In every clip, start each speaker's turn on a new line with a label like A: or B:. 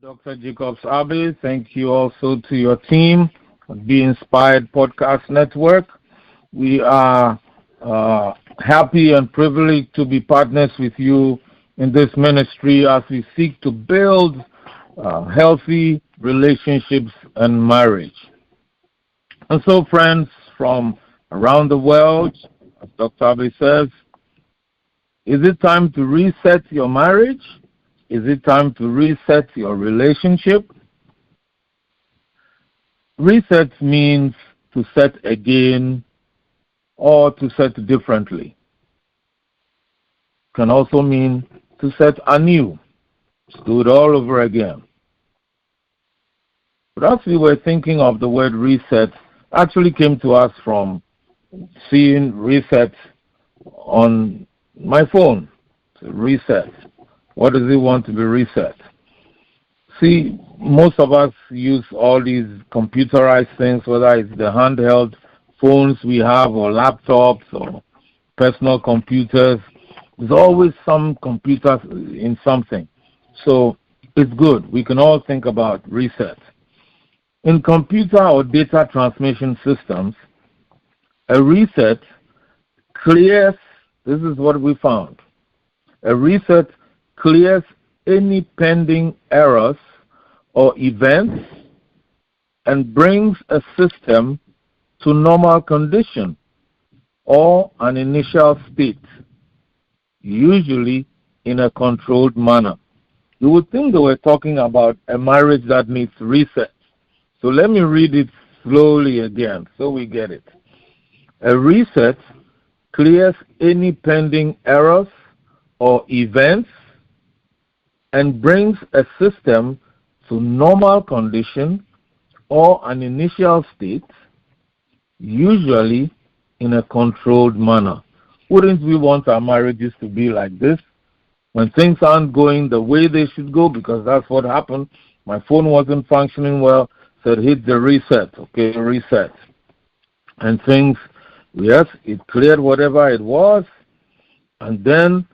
A: Dr. Jacobs Abe, thank you also to your team, Be Inspired Podcast Network. We are happy and privileged to be partners with you in this ministry as we seek to build healthy relationships and marriage. And so, friends from around the world, as Dr. Abe says, is it time to reset your marriage? Is it time to reset your relationship? Reset means to set again or to set differently. It can also mean to set anew, to do it all over again. But as we were thinking of the word reset, actually came to us from seeing reset on my phone. So reset. What does it want to be reset? See, most of us use all these computerized things, whether it's the handheld phones we have or laptops or personal computers. There's always some computers in something. So it's good. We can all think about reset. In computer or data transmission systems, a reset clears, this is what we found, a reset clears any pending errors or events and brings a system to normal condition or an initial state, usually in a controlled manner. You would think they were talking about a marriage that needs reset. So let me read it slowly again so we get it. A reset clears any pending errors or events and brings a system to normal condition or an initial state, usually in a controlled manner. Wouldn't we want our marriages to be like this? When things aren't going the way they should go, because that's what happened. My phone wasn't functioning well, said hit the reset, okay, reset. And things, yes, it cleared whatever it was, and then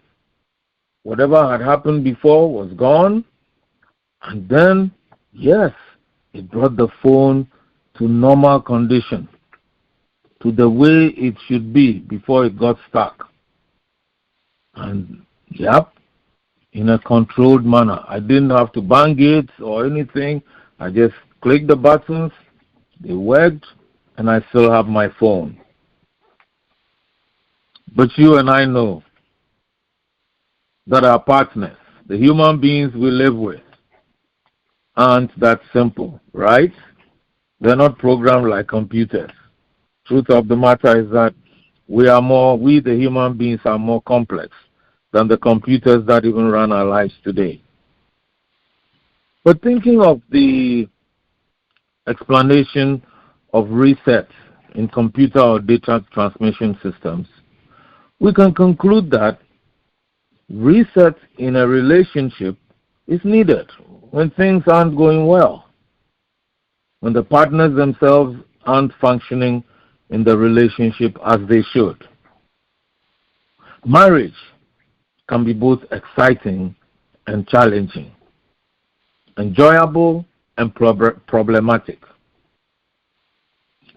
A: whatever had happened before was gone, and then, yes, it brought the phone to normal condition, to the way it should be before it got stuck. And, yep, in a controlled manner. I didn't have to bang it or anything. I just clicked the buttons, they worked, and I still have my phone. But you and I know that our partners, the human beings we live with, aren't that simple, right? They're not programmed like computers. Truth of the matter is that we the human beings are more complex than the computers that even run our lives today. But thinking of the explanation of reset in computer or data transmission systems, we can conclude that reset in a relationship is needed when things aren't going well, when the partners themselves aren't functioning in the relationship as they should. Marriage can be both exciting and challenging, enjoyable and problematic.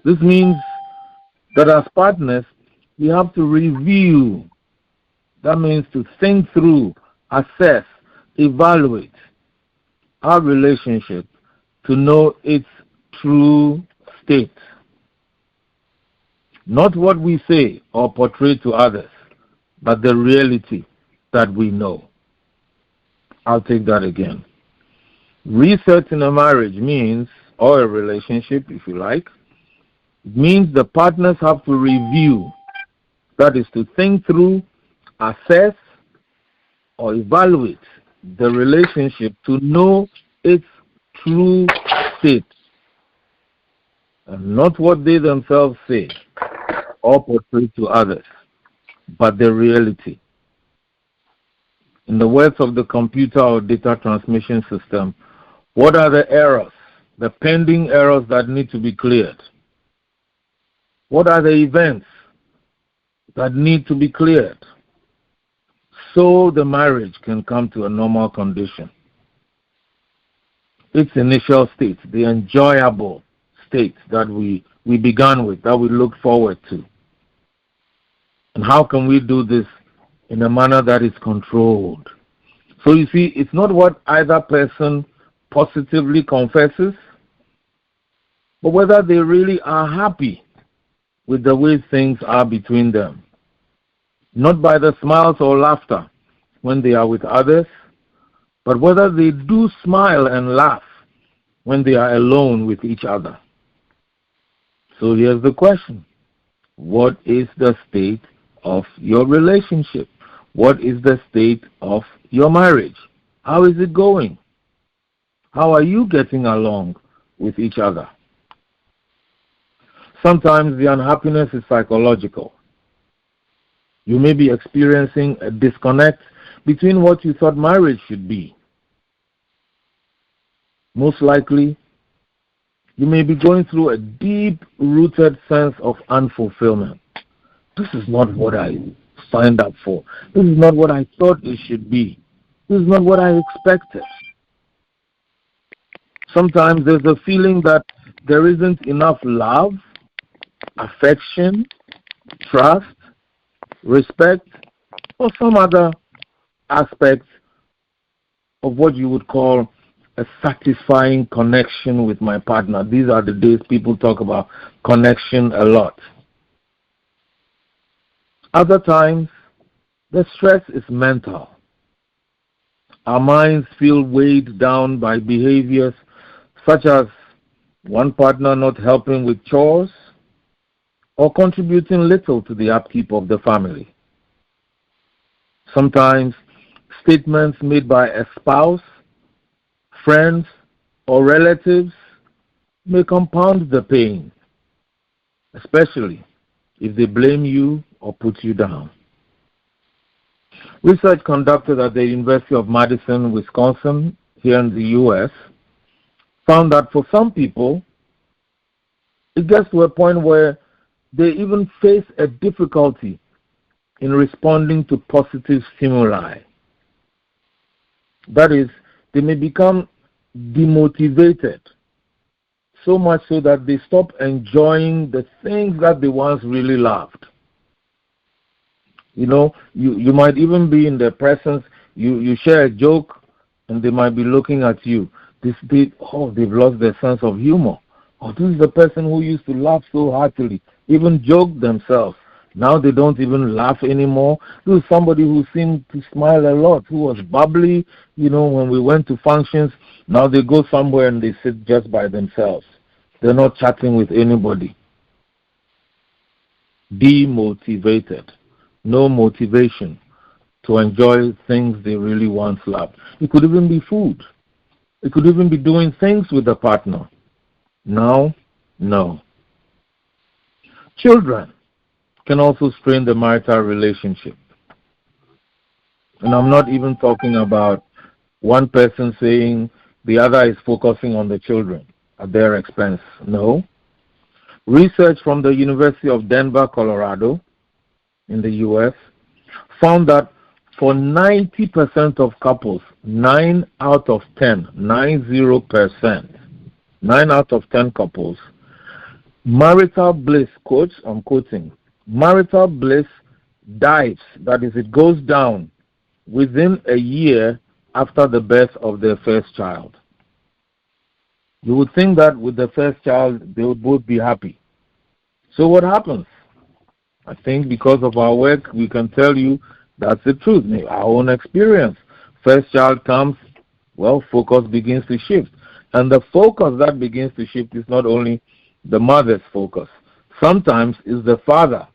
A: This means that as partners, we have to review. That means to think through, assess, evaluate our relationship to know its true state. Not what we say or portray to others, but the reality that we know. I'll take that again. Reset in a marriage means, or a relationship if you like, it means the partners have to review. That is to think through, assess, or evaluate the relationship to know its true state. And not what they themselves say or portray to others, but the reality. In the words of the computer or data transmission system, what are the errors, the pending errors that need to be cleared? What are the events that need to be cleared so the marriage can come to a normal condition? its initial state, the enjoyable state that we began with, that we look forward to. And how can we do this in a manner that is controlled? So you see, it's not what either person positively confesses, but whether they really are happy with the way things are between them. Not by the smiles or laughter when they are with others, but whether they do smile and laugh when they are alone with each other. So here's the question. What is the state of your relationship? What is the state of your marriage? How is it going? How are you getting along with each other? Sometimes the unhappiness is psychological. You may be experiencing a disconnect between what you thought marriage should be. Most likely, you may be going through a deep-rooted sense of unfulfillment. This is not what I signed up for. This is not what I thought it should be. This is not what I expected. Sometimes there's a feeling that there isn't enough love, affection, trust, respect, or some other aspect of what you would call a satisfying connection with my partner. These are the days people talk about connection a lot. Other times, the stress is mental. Our minds feel weighed down by behaviors such as one partner not helping with chores or contributing little to the upkeep of the family. Sometimes statements made by a spouse, friends, or relatives may compound the pain, especially if they blame you or put you down. Research conducted at the University of Madison, Wisconsin, here in the U.S., found that for some people, it gets to a point where they even face a difficulty in responding to positive stimuli. That is, they may become demotivated, so much so that they stop enjoying the things that they once really loved. You know, you might even be in their presence, you share a joke, and they might be looking at you. They've lost their sense of humor. Oh, this is the person who used to laugh so heartily, even joke themselves. Now they don't even laugh anymore. This is somebody who seemed to smile a lot, who was bubbly, when we went to functions. Now they go somewhere and they sit just by themselves. They're not chatting with anybody. Demotivated. No motivation to enjoy things they really once loved. It could even be food. It could even be doing things with a partner. Now, no. Children can also strain the marital relationship. And I'm not even talking about one person saying the other is focusing on the children at their expense. No. Research from the University of Denver, Colorado, in the U.S., found that for 90% of couples, 9 out of 10, 90%, 9 out of 10 couples, marital bliss, quotes, I'm quoting, marital bliss dives, that is, it goes down within a year after the birth of their first child. You would think that with the first child, they would both be happy. So what happens? I think because of our work, we can tell you that's the truth. Our own experience. First child comes, focus begins to shift. And the focus that begins to shift is not only the mother's focus. Sometimes it's the father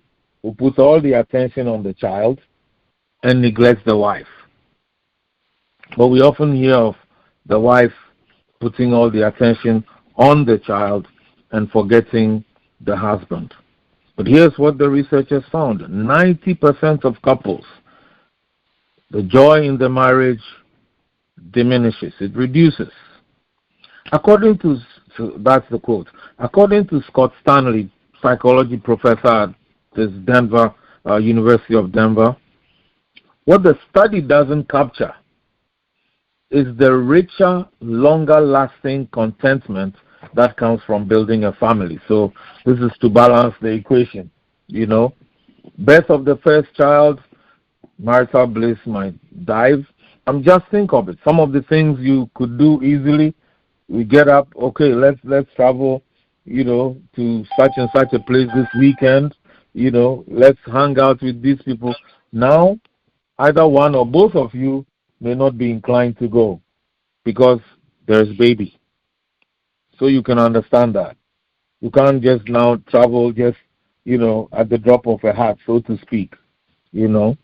A: who puts all the attention on the child and neglects the wife. But we often hear of the wife putting all the attention on the child and forgetting the husband. But here's what the researchers found. 90% of couples, the joy in the marriage diminishes. It reduces. According to, that's the quote, according to Scott Stanley, psychology professor at this University of Denver, what the study doesn't capture is the richer, longer-lasting contentment that comes from building a family. So this is to balance the equation, Birth of the first child, marital bliss might dive. Just think of it. Some of the things you could do easily. We get up, okay, let's travel, to such and such a place this weekend. Let's hang out with these people. Now, either one or both of you may not be inclined to go because there's baby. So you can understand that. You can't just now travel just, at the drop of a hat, so to speak. Your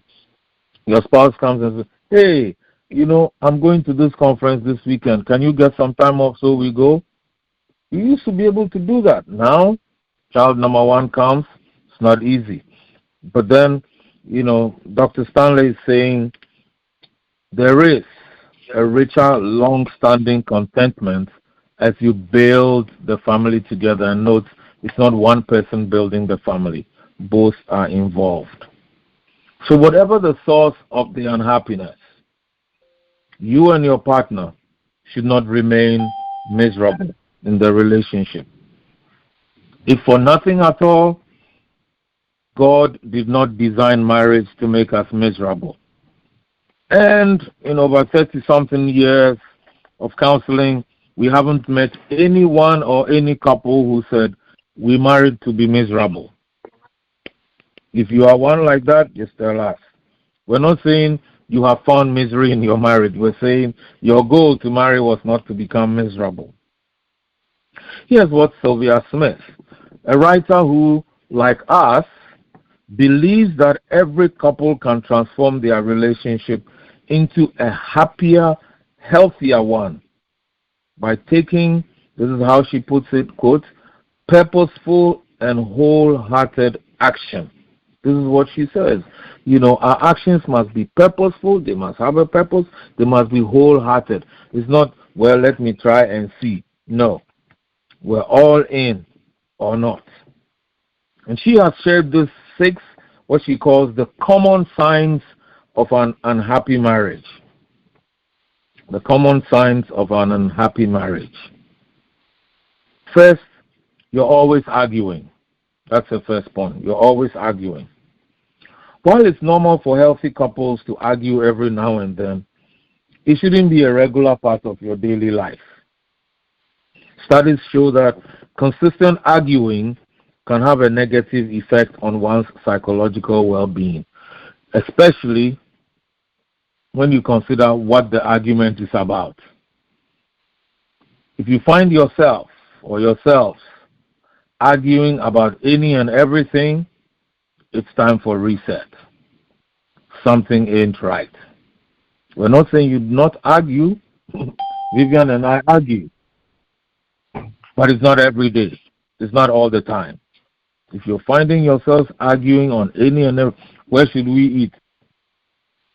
A: spouse comes and says, hey, I'm going to this conference this weekend. Can you get some time off so we go? You used to be able to do that. Now, child number one comes. It's not easy. But then, Dr. Stanley is saying there is a richer, long-standing contentment as you build the family together. And note, it's not one person building the family. Both are involved. So whatever the source of the unhappiness, you and your partner should not remain miserable in the relationship. If for nothing at all, God did not design marriage to make us miserable. And in over 30-something years of counseling, we haven't met anyone or any couple who said, we married to be miserable. If you are one like that, just tell us. We're not saying you have found misery in your marriage. We're saying your goal to marry was not to become miserable. Here's what Sylvia Smith, a writer who, like us, believes that every couple can transform their relationship into a happier, healthier one by taking, this is how she puts it, quote, purposeful and wholehearted action. This is what she says. Our actions must be purposeful. They must have a purpose. They must be wholehearted. It's not, well, let me try and see. No. We're all in or not. And she has shared these 6, what she calls the common signs of an unhappy marriage. The common signs of an unhappy marriage. First, you're always arguing. That's the first point. You're always arguing. While it's normal for healthy couples to argue every now and then, it shouldn't be a regular part of your daily life. Studies show that consistent arguing can have a negative effect on one's psychological well-being, especially when you consider what the argument is about. If you find yourself or yourselves arguing about any and everything, it's time for reset. Something ain't right. We're not saying you not argue. Vivian and I argue. But it's not every day. It's not all the time. If you're finding yourselves arguing on any and every, where should we eat?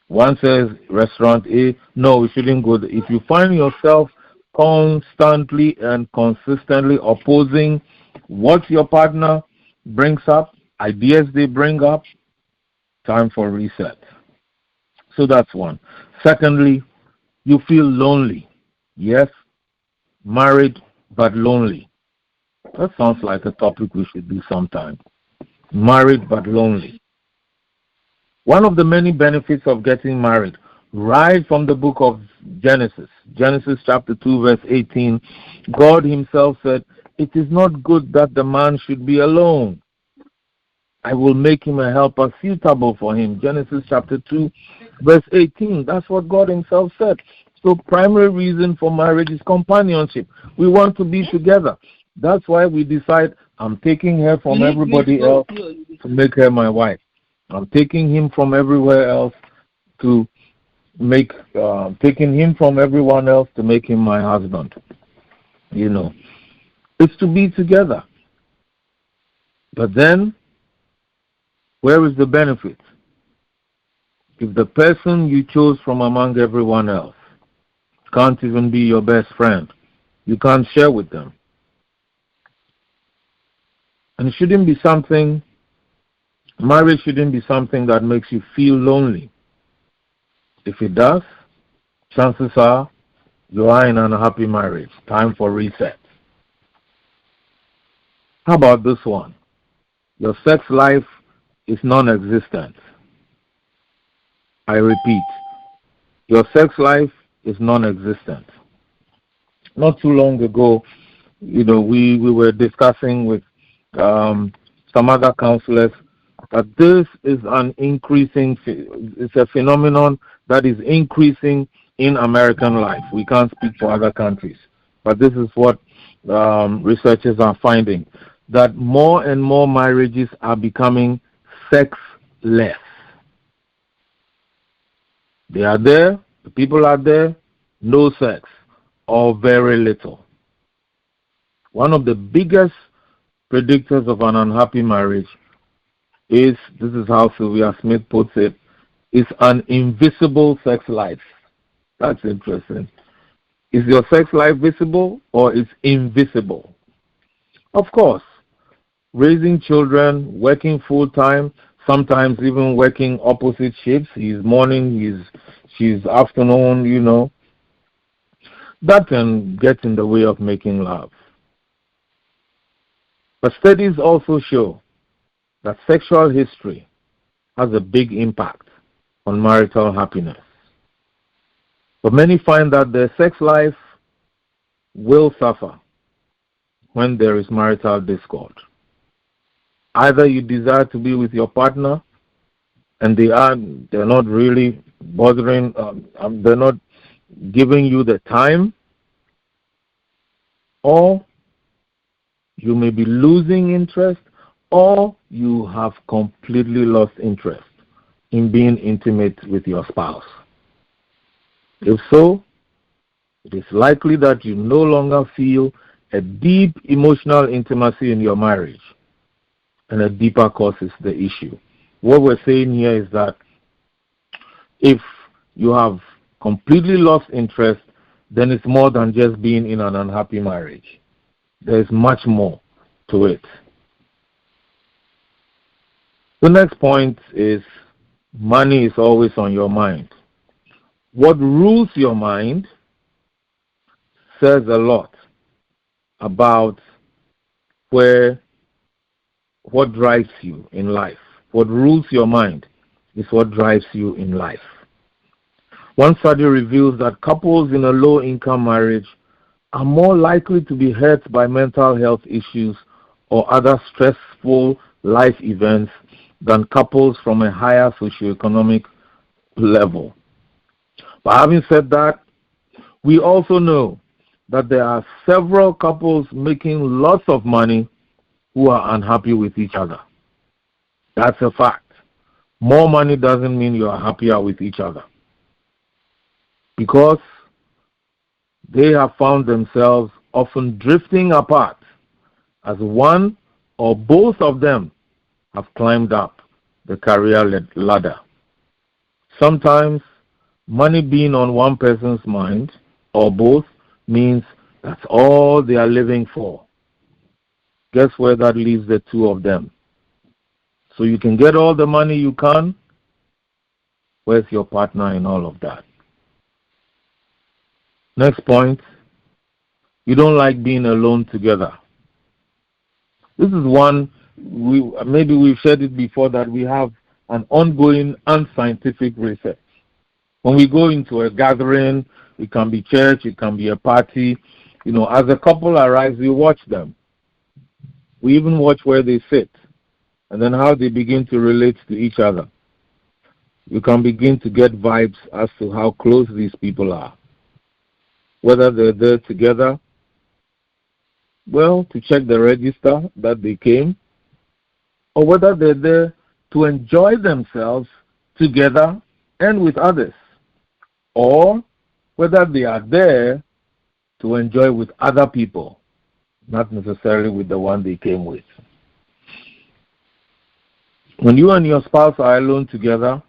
A: One says restaurant A, no, we shouldn't go there. If you find yourself constantly and consistently opposing what your partner brings up, ideas they bring up, time for reset. So that's one. Secondly, you feel lonely. Yes, married but lonely. That sounds like a topic we should do sometime. Married but lonely. One of the many benefits of getting married, right from the book of Genesis chapter 2, verse 18, God himself said, it is not good that the man should be alone. I will make him a helper suitable for him. Genesis chapter 2, verse 18. That's what God himself said. So primary reason for marriage is companionship. We want to be together. That's why we decide, I'm taking her from everybody else to make her my wife. I'm taking him from everywhere else to make, taking him from everyone else to make him my husband. It's to be together. But then, where is the benefit? If the person you chose from among everyone else can't even be your best friend, you can't share with them. And it shouldn't be something, marriage shouldn't be something that makes you feel lonely. If it does, chances are You are in an unhappy marriage. Time for reset. How about this one? Your sex life is non-existent. I repeat, your sex life is non-existent. Not too long ago, we were discussing with some other counselors that this is it's a phenomenon that is increasing in American life. We can't speak for other countries, but this is what researchers are finding, that more and more marriages are becoming sexless. They are there, the people are there, no sex, or very little. One of the biggest predictors of an unhappy marriage is, this is how Sylvia Smith puts it, is an invisible sex life. That's interesting. Is your sex life visible or is invisible? Of course, raising children, working full-time, sometimes even working opposite shifts. He's morning, she's afternoon, that can get in the way of making love. But studies also show that sexual history has a big impact on marital happiness. But many find that their sex life will suffer when there is marital discord. Either you desire to be with your partner and they're not really bothering, they're not giving you the time, or you may be losing interest, or you have completely lost interest in being intimate with your spouse. If so, it is likely that you no longer feel a deep emotional intimacy in your marriage, and a deeper cause is the issue. What we're saying here is that if you have completely lost interest, then it's more than just being in an unhappy marriage. There's much more to it. The next point is money is always on your mind. What rules your mind says a lot about what drives you in life. What rules your mind is what drives you in life. One study reveals that couples in a low-income marriage are more likely to be hurt by mental health issues or other stressful life events than couples from a higher socioeconomic level. But having said that, we also know that there are several couples making lots of money who are unhappy with each other. That's a fact. More money doesn't mean you are happier with each other, because they have found themselves often drifting apart as one or both of them have climbed up the career ladder. Sometimes money being on one person's mind or both means that's all they are living for. Guess where that leaves the two of them? So you can get all the money you can. Where's your partner in all of that? Next point, you don't like being alone together. This is one, maybe we've said it before, that we have an ongoing unscientific research. When we go into a gathering, it can be church, it can be a party, as a couple arrives, we watch them. We even watch where they sit and then how they begin to relate to each other. You can begin to get vibes as to how close these people are. Whether they're there together, to check the register that they came, or whether they're there to enjoy themselves together and with others, or whether they are there to enjoy with other people, not necessarily with the one they came with. When you and your spouse are alone together,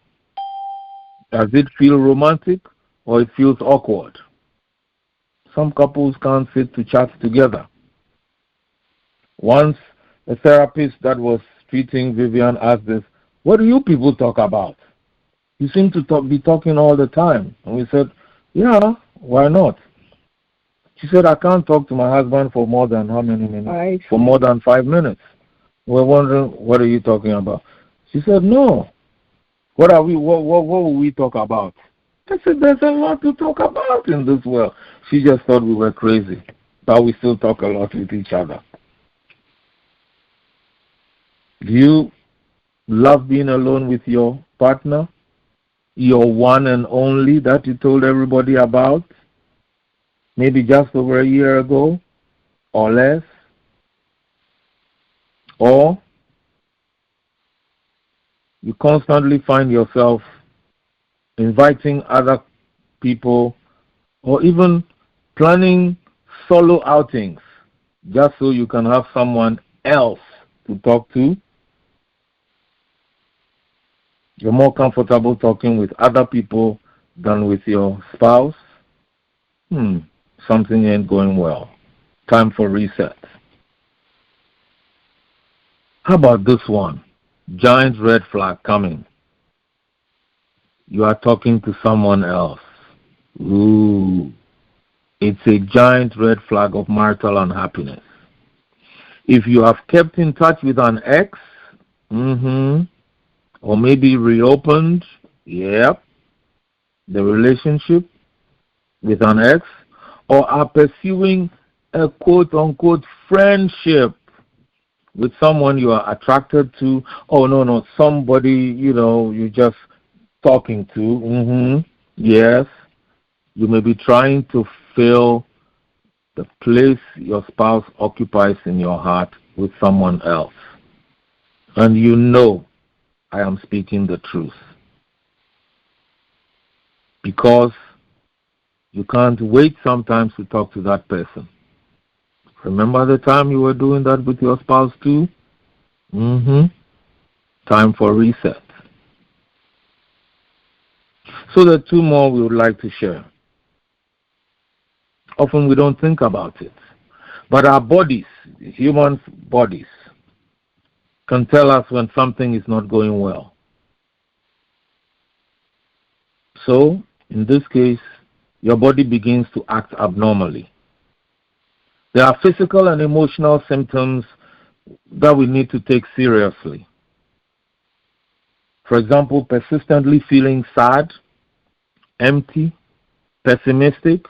A: does it feel romantic or it feels awkward? Some couples can't sit to chat together. Once a therapist that was treating Vivian asked this, "What do you people talk about? You seem to be talking all the time." And we said, "Yeah, why not?" She said, I can't talk to my husband for more than how many minutes? For more than 5 minutes. We're wondering, what are you talking about? She said, no. What will we talk about? I said, there's a lot to talk about in this world. She just thought we were crazy, but we still talk a lot with each other. Do you love being alone with your partner? Your one and only that you told everybody about? Maybe just over a year ago or less? Or you constantly find yourself inviting other people or even planning solo outings just so you can have someone else to talk to? You're more comfortable talking with other people than with your spouse? Something ain't going well. Time for reset. How about this one? Giant red flag coming. You are talking to someone else. Ooh. It's a giant red flag of marital unhappiness. If you have kept in touch with an ex, or maybe reopened, the relationship with an ex, or are pursuing a quote-unquote friendship with someone you are attracted to, somebody, you're just talking to, yes, you may be trying to fill the place your spouse occupies in your heart with someone else. And you know I am speaking the truth. Because you can't wait sometimes to talk to that person. Remember the time you were doing that with your spouse too? Time for reset. So there are two more we would like to share. Often we don't think about it. But our bodies, human bodies, can tell us when something is not going well. So, in this case, your body begins to act abnormally. There are physical and emotional symptoms that we need to take seriously. For example, persistently feeling sad, empty, pessimistic.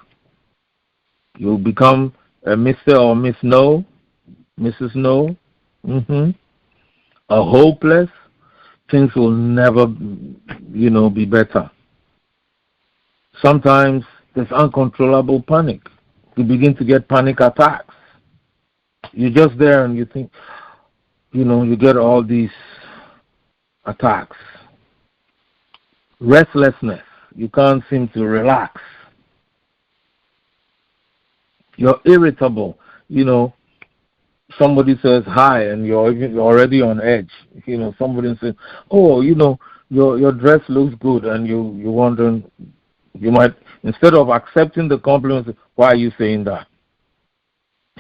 A: You'll become a Mr. or Miss No, Mrs. No. Hopeless. Things will never, be better. Sometimes there's uncontrollable panic. You begin to get panic attacks. You're just there and you think, you get all these attacks. Restlessness. You can't seem to relax. You're irritable. Somebody says hi and you're already on edge. Somebody says, your dress looks good, and you're wondering, you might, instead of accepting the compliment, why are you saying that?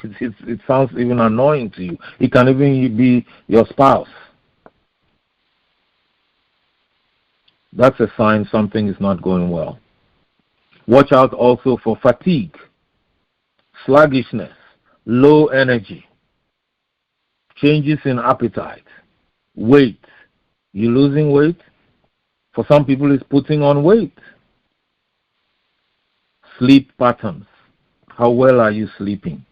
A: It sounds even annoying to you. It can even be your spouse. That's a sign something is not going well. Watch out also for fatigue, sluggishness, low energy, changes in appetite, weight. You losing weight? For some people, it's putting on weight. Sleep patterns. How well are you sleeping?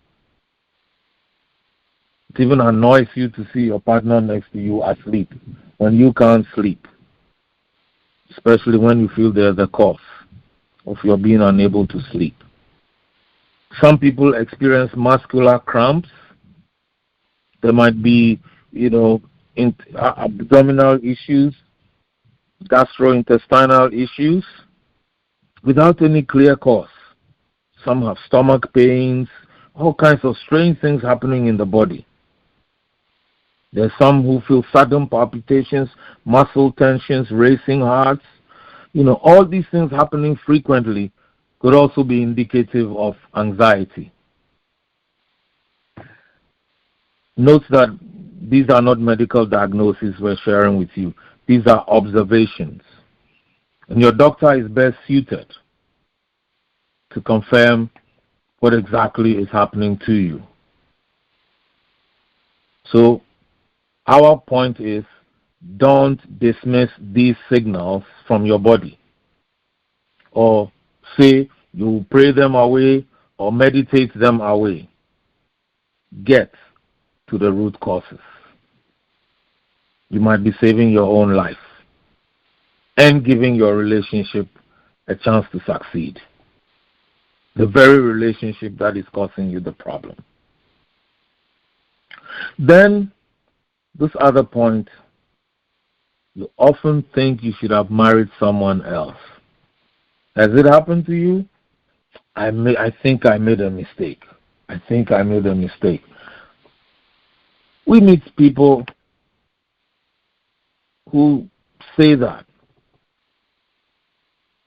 A: It even annoys you to see your partner next to you asleep when you can't sleep, especially when you feel they're the cause of your being unable to sleep. Some experience muscular cramps. There might be, abdominal issues, gastrointestinal issues, without any clear cause. Some have stomach pains, all kinds of strange things happening in the body. There's some who feel sudden palpitations, muscle tensions, racing hearts. All these things happening frequently could also be indicative of anxiety. Note that these are not medical diagnoses we're sharing with you. These are observations. And your doctor is best suited to confirm what exactly is happening to you. So our point is, don't dismiss these signals from your body, or say you pray them away or meditate them away. Get to the root causes. You might be saving your own life and giving your relationship a chance to succeed. The very relationship that is causing you the problem. Then, this other point, you often think you should have married someone else. Has it happened to you? I think I made a mistake. We meet people who say that,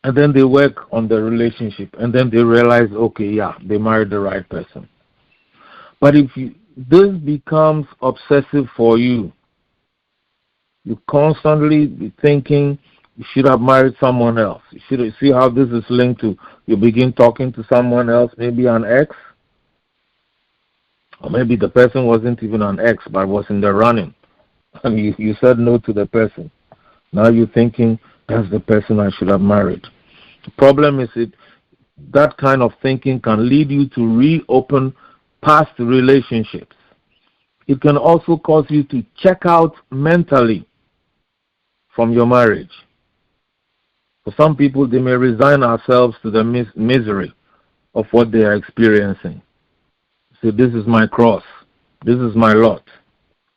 A: and then they work on the relationship, and then they realize, okay, yeah, they married the right person. But if this becomes obsessive for you, you constantly be thinking you should have married someone else. You should see how this is linked to you begin talking to someone else, maybe an ex, or maybe the person wasn't even an ex but was in the running, and you said no to the person. Now you're thinking that's the person I should have married. The problem is that kind of thinking can lead you to reopen past relationships. It can also cause you to check out mentally from your marriage. For some people, they may resign ourselves to the misery of what they are experiencing. So this is my cross. This is my lot.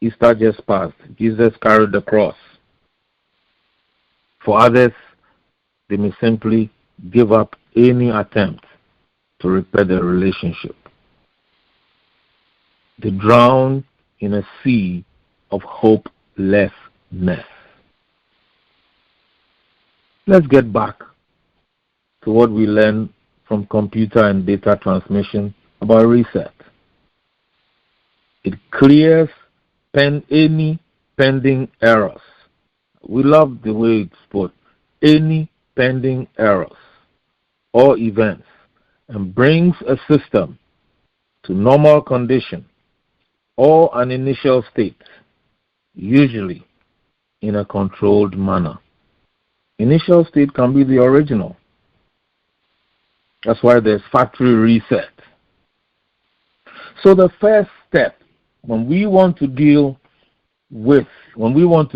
A: Easter just passed. Jesus carried the cross. For others, they may simply give up any attempt to repair their relationship. They drown in a sea of hopelessness. Let's get back to what we learned from computer and data transmission about reset. It clears any pending errors. We love the way it's put. Any pending errors or events, and brings a system to normal condition or an initial state, usually in a controlled manner. Initial state can be the original. That's why there's factory reset. So the first step, when we want to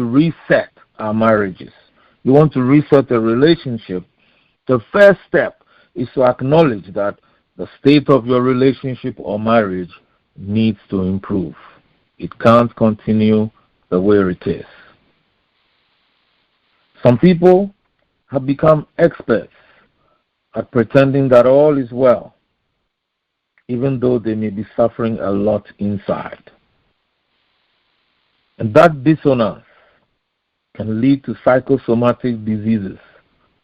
A: reset our marriages, you want to reset a relationship, the first step is to acknowledge that the state of your relationship or marriage needs to improve. It can't continue the way it is. Some people have become experts at pretending that all is well, even though they may be suffering a lot inside. And that dissonance can lead to psychosomatic diseases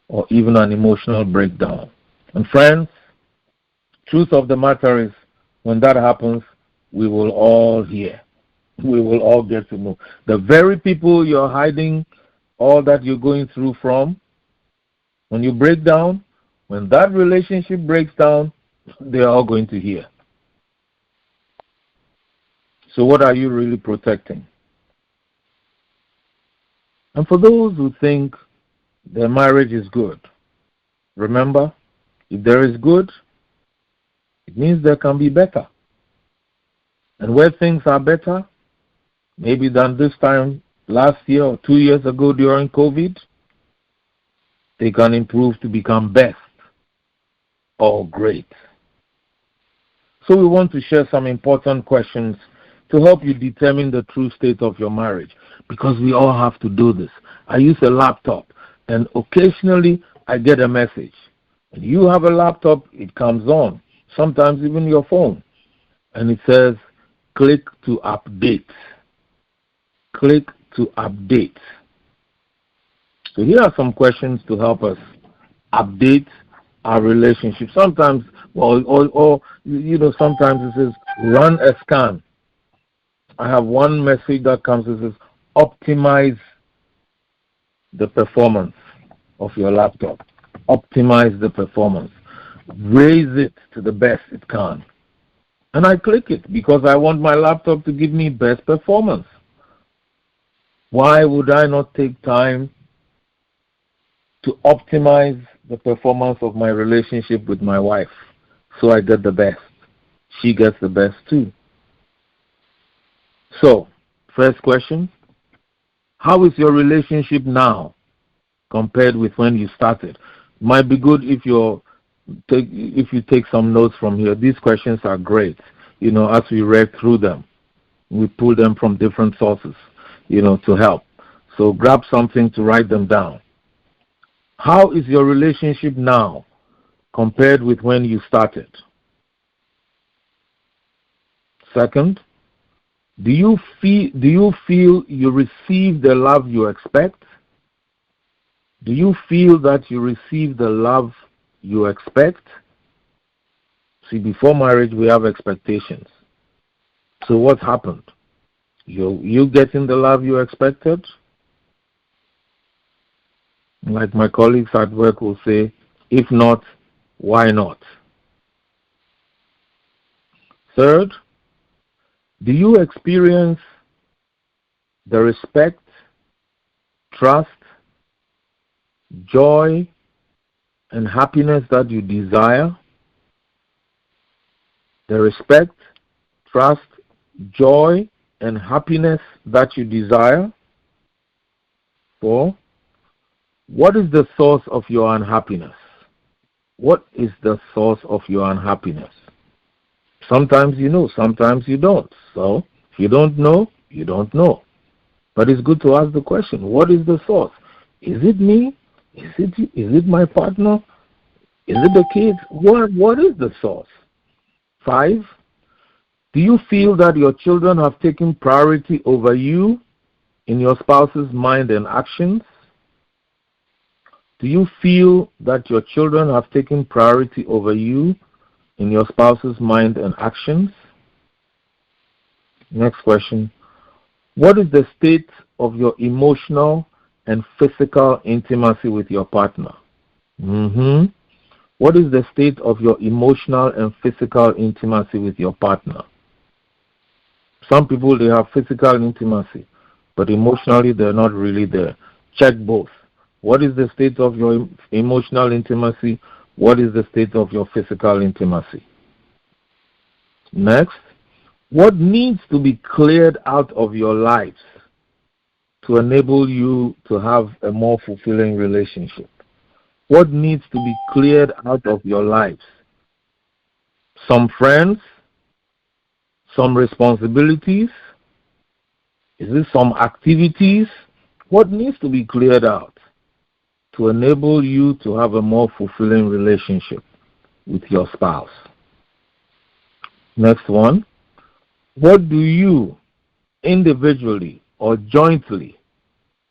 A: or even an emotional breakdown. And friends, truth of the matter is, when that happens, we will all hear. We will all get to know. The very people you're hiding all that you're going through from, when you break down, when that relationship breaks down, they're all going to hear. So what are you really protecting? And for those who think their marriage is good, remember, if there is good, it means there can be better. And where things are better, maybe than this time last year or 2 years ago during COVID, they can improve to become best or great. So we want to share some important questions to help you determine the true state of your marriage, because we all have to do this. I use a laptop, and occasionally I get a message. And you have a laptop, it comes on, sometimes even your phone, and it says, click to update. Click to update. So here are some questions to help us update our relationship. Sometimes, sometimes it says, run a scan. I have one message that comes that says, optimize the performance of your laptop. Optimize the performance. raise it to the best it can. And I click it because I want my laptop to give me best performance. Why would I not take time to optimize the performance of my relationship with my wife so I get the best? She gets the best too. So, first question, how is your relationship now compared with when you started? Might be good if you take some notes from here. These questions are great. As we read through them, we pull them from different sources, to help. So grab something to write them down. How is your relationship now compared with when you started? Second, do you feel you receive the love you expect? Do you feel that you receive the love you expect? See, before marriage, we have expectations. So what happened? You getting the love you expected? Like my colleagues at work will say, if not, why not? Third, do you experience the respect, trust, joy, and happiness that you desire? The respect, trust, joy, and happiness that you desire? 4, what is the source of your unhappiness? What is the source of your unhappiness? Sometimes you know, sometimes you don't. So, if you don't know, you don't know. But it's good to ask the question, what is the source? Is it me? Is it my partner? Is it the kids? What is the source? 5, do you feel that your children have taken priority over you in your spouse's mind and actions? Do you feel that your children have taken priority over you in your spouse's mind and actions? Next question. What is the state of your emotional and physical intimacy with your partner? What is the state of your emotional and physical intimacy with your partner? Some people, they have physical intimacy, but emotionally they're not really there. Check both. What is the state of your emotional intimacy? What is the state of your physical intimacy? Next, what needs to be cleared out of your lives to enable you to have a more fulfilling relationship? What needs to be cleared out of your lives? Some friends? Some responsibilities? Is it some activities? What needs to be cleared out to enable you to have a more fulfilling relationship with your spouse? Next one. What do you individually or jointly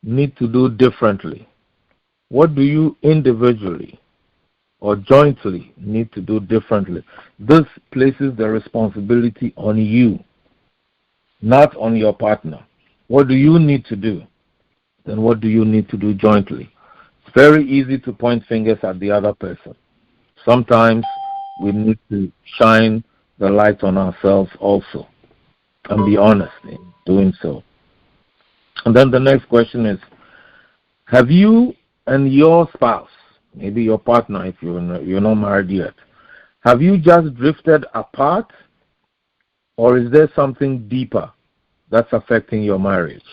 A: need to do differently? What do you individually or jointly need to do differently? This places the responsibility on you, not on your partner. What do you need to do? Then what do you need to do jointly? It's very easy to point fingers at the other person. Sometimes we need to shine the light on ourselves also and be honest in doing so. And then the next question is, have you and your spouse, maybe your partner if you're not married yet, have you just drifted apart, or is there something deeper that's affecting your marriage?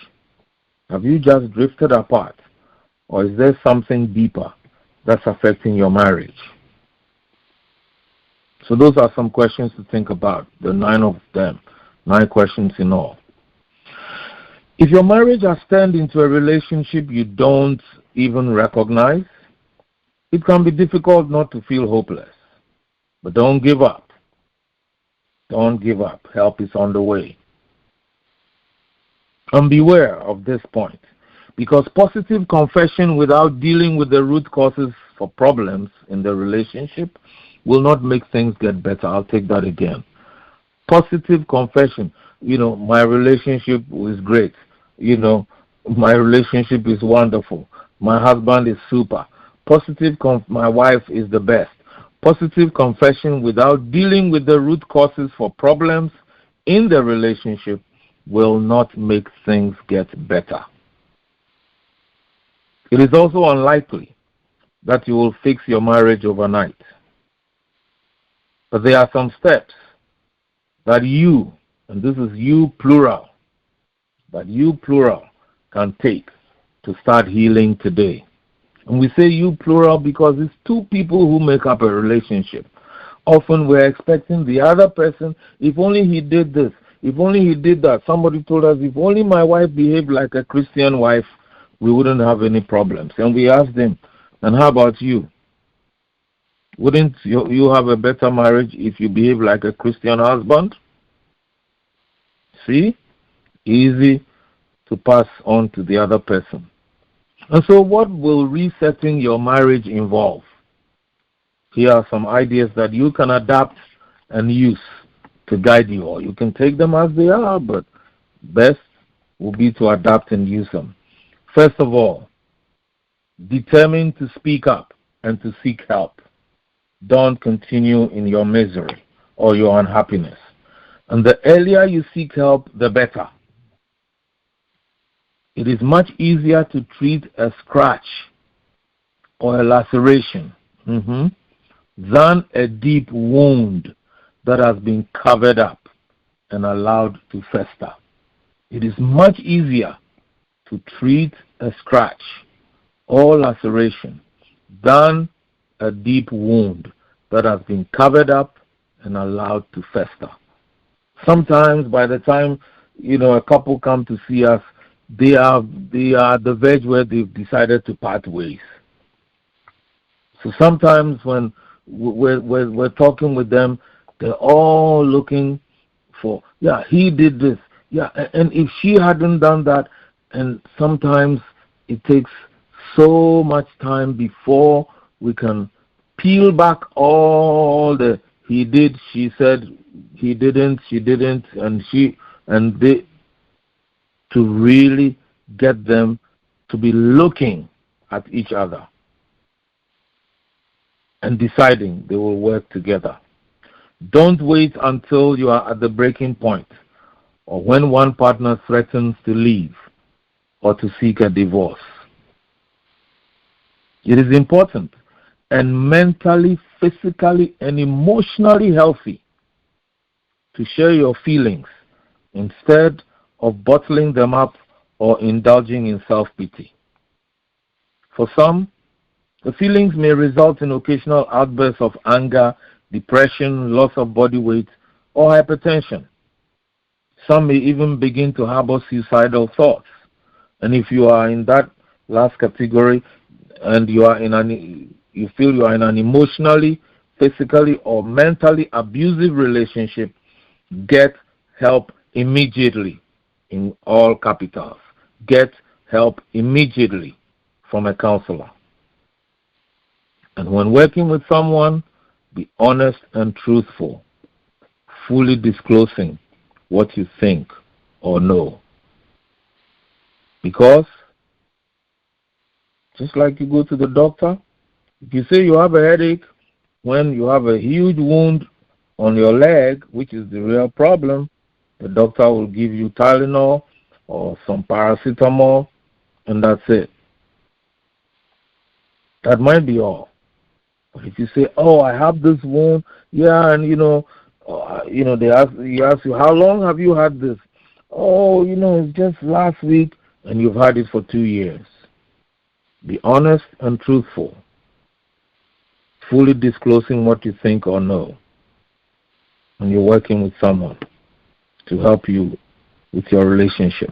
A: Have you just drifted apart, or is there something deeper that's affecting your marriage? So those are some questions to think about, the 9 of them, 9 questions in all. If your marriage has turned into a relationship you don't even recognize, it can be difficult not to feel hopeless. But don't give up. Don't give up. Help is on the way. And beware of this point, because positive confession without dealing with the root causes for problems in the relationship will not make things get better. I'll take that again. Positive confession. My relationship is great. My relationship is wonderful. My husband is super. My wife is the best. Positive confession without dealing with the root causes for problems in the relationship will not make things get better. It is also unlikely that you will fix your marriage overnight. But there are some steps that you, and this is you plural, that you plural can take to start healing today. And we say you plural because it's two people who make up a relationship. Often we're expecting the other person, if only he did this, if only he did that. Somebody told us, if only my wife behaved like a Christian wife, we wouldn't have any problems. And we asked them, and how about you? Wouldn't you have a better marriage if you behave like a Christian husband? See? Easy to pass on to the other person. And so what will resetting your marriage involve? Here are some ideas that you can adapt and use to guide you, or you can take them as they are, but best will be to adapt and use them. First of all, determine to speak up and to seek help. Don't continue in your misery or your unhappiness. And the earlier you seek help, the better. It is much easier to treat a scratch or a laceration than a deep wound that has been covered up and allowed to fester. It is much easier to treat a scratch or laceration than a deep wound that has been covered up and allowed to fester. Sometimes by the time a couple come to see us, they are the verge where they've decided to part ways. So sometimes when we're talking with them, they're all looking for, he did this, and if she hadn't done that, and sometimes it takes so much time before we can peel back all the he did, she said, he didn't, she didn't, and they, to really get them to be looking at each other and deciding they will work together. Don't wait until you are at the breaking point or when one partner threatens to leave or to seek a divorce. It is important and mentally, physically, and emotionally healthy to share your feelings instead of bottling them up or indulging in self-pity. For some, the feelings may result in occasional outbursts of anger, depression, loss of body weight, or hypertension. Some may even begin to harbor suicidal thoughts. And if you are in that last category and you feel you are in an emotionally, physically, or mentally abusive relationship, get help immediately. In all capitals. Get help immediately from a counselor. And when working with someone, be honest and truthful, fully disclosing what you think or know. Because, just like you go to the doctor, if you say you have a headache when you have a huge wound on your leg, which is the real problem, the doctor will give you Tylenol or some paracetamol, and that's it. That might be all. But if you say, I have this wound, and they ask you, how long have you had this? It's just last week, and you've had it for 2 years. Be honest and truthful, fully disclosing what you think or know, and you're working with someone to help you with your relationship.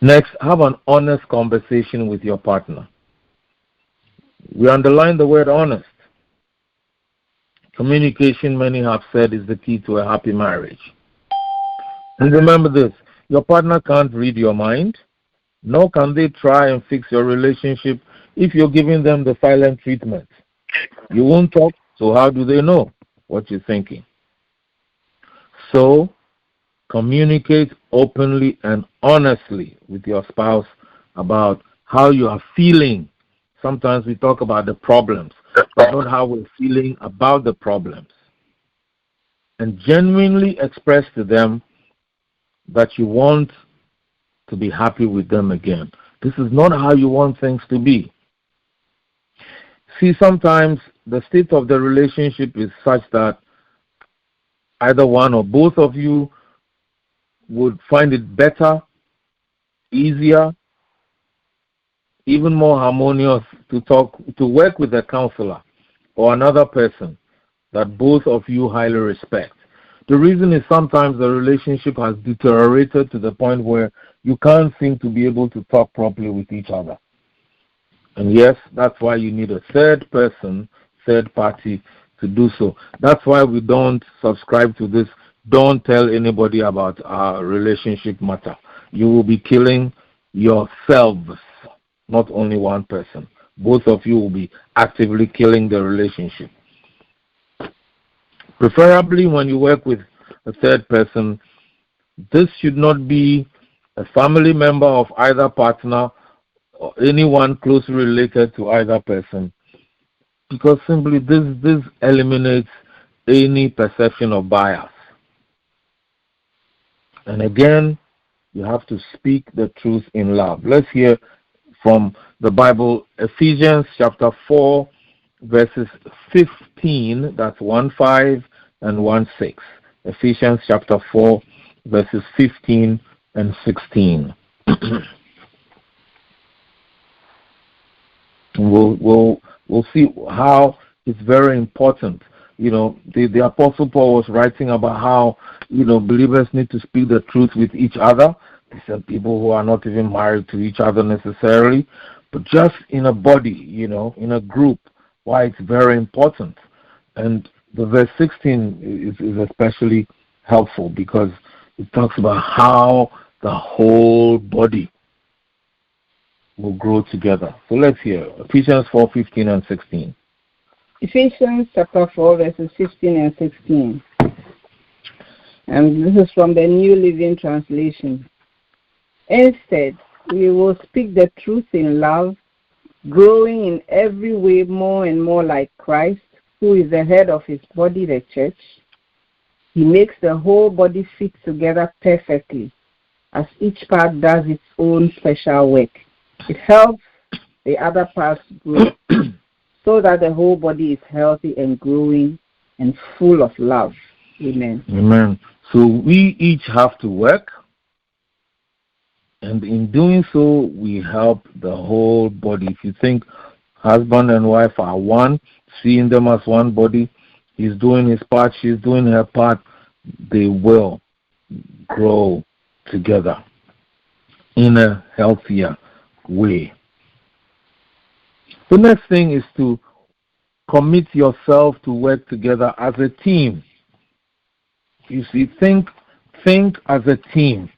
A: Next, have an honest conversation with your partner. We underline the word honest. Communication, many have said, is the key to a happy marriage. And remember this, your partner can't read your mind, nor can they try and fix your relationship if you're giving them the silent treatment. You won't talk, so how do they know what you're thinking? So, communicate openly and honestly with your spouse about how you are feeling Sometimes we talk about the problems, but not how we're feeling about the problems. And genuinely express to them that you want to be happy with them again. This is not how you want things to be. See, sometimes the state of the relationship is such that either one or both of you would find it better, easier, even more harmonious to work with a counselor or another person that both of you highly respect. The reason is sometimes the relationship has deteriorated to the point where you can't seem to be able to talk properly with each other. And yes, that's why you need a third person, third party to do so. That's why we don't subscribe to this. Don't tell anybody about our relationship matter. You will be killing yourselves, not only one person. Both of you will be actively killing the relationship. Preferably when you work with a third person, this should not be a family member of either partner or anyone closely related to either person, because simply this eliminates any perception of bias. And again, you have to speak the truth in love. Let's hear from the Bible, Ephesians chapter 4, verses 15, that's 1:5 and 1:6. Ephesians chapter 4, verses 15 and 16. We'll see how it's very important. The Apostle Paul was writing about how, believers need to speak the truth with each other. These are people who are not even married to each other necessarily, but just in a body, in a group, why it's very important. And the verse 16 is especially helpful because it talks about how the whole body will grow together. So let's hear Ephesians 4, 15 and 16.
B: Ephesians chapter 4, verses 15 and 16. And this is from the New Living Translation. Instead, we will speak the truth in love, growing in every way more and more like Christ, who is the head of his body, the church. He makes the whole body fit together perfectly, as each part does its own special work. It helps the other parts grow, so that the whole body is healthy and growing and full of love. Amen.
A: Amen. So we each have to work, and in doing so, we help the whole body. If you think husband and wife are one, seeing them as one body, he's doing his part, she's doing her part, they will grow together in a healthier way. The next thing is to commit yourself to work together as a team. You see, think as a team.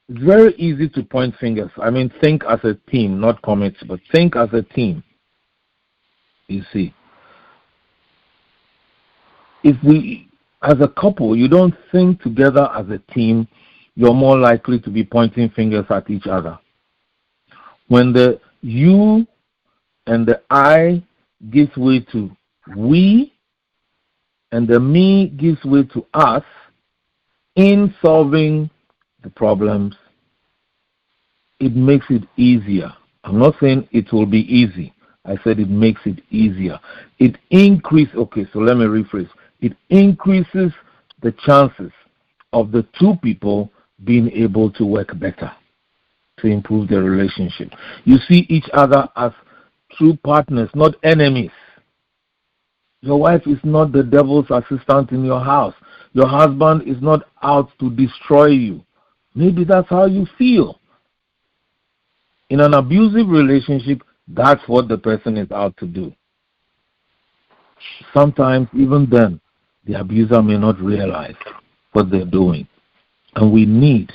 A: It's very easy to point fingers. I mean, think as a team, not commit, but think as a team. You see, if we, as a couple, you don't think together as a team, you're more likely to be pointing fingers at each other. When the you and the I gives way to we, and the me gives way to us in solving the problems, it makes it easier. I'm not saying it will be easy. I said it makes it easier. It increases, okay, so let me rephrase. It increases the chances of the two people being able to work better to improve their relationship. You see each other as true partners, not enemies. Your wife is not the devil's assistant in your house. Your husband is not out to destroy you. Maybe that's how you feel. In an abusive relationship, that's what the person is out to do. Sometimes, even then, the abuser may not realize what they're doing. And we need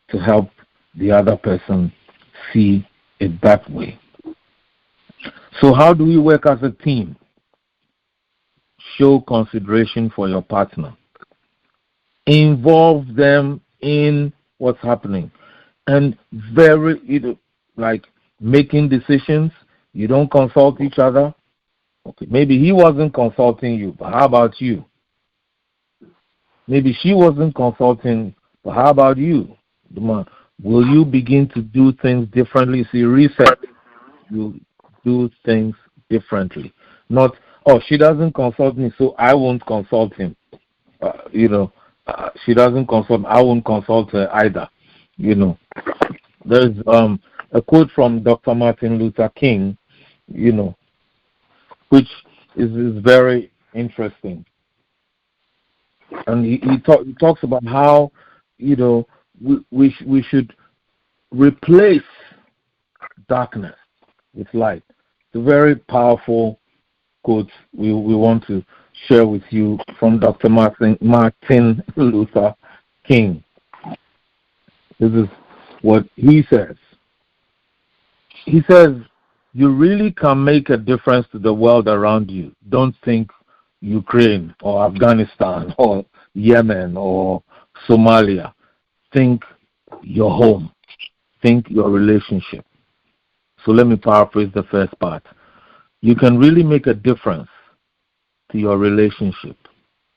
A: to help the other person see it that way. So how do we work as a team? Show consideration for your partner. Involve them in what's happening. And like making decisions, You don't consult each other. Okay, maybe he wasn't consulting you, but how about you? Maybe she wasn't consulting, but how about you? Will you begin to do things differently? See, reset. You do things differently. Not, oh, she doesn't consult me, so I won't consult him. She doesn't consult, I won't consult her either. There's a quote from Dr. Martin Luther King, which is very interesting. And he talks about how, we should replace darkness with light. It's a very powerful quote we want to share with you from Dr. Martin Luther King. This is what he says. He says, you really can make a difference to the world around you. Don't think Ukraine or Afghanistan or Yemen or Somalia. Think your home. Think your relationship. So let me paraphrase the first part. You can really make a difference to your relationship,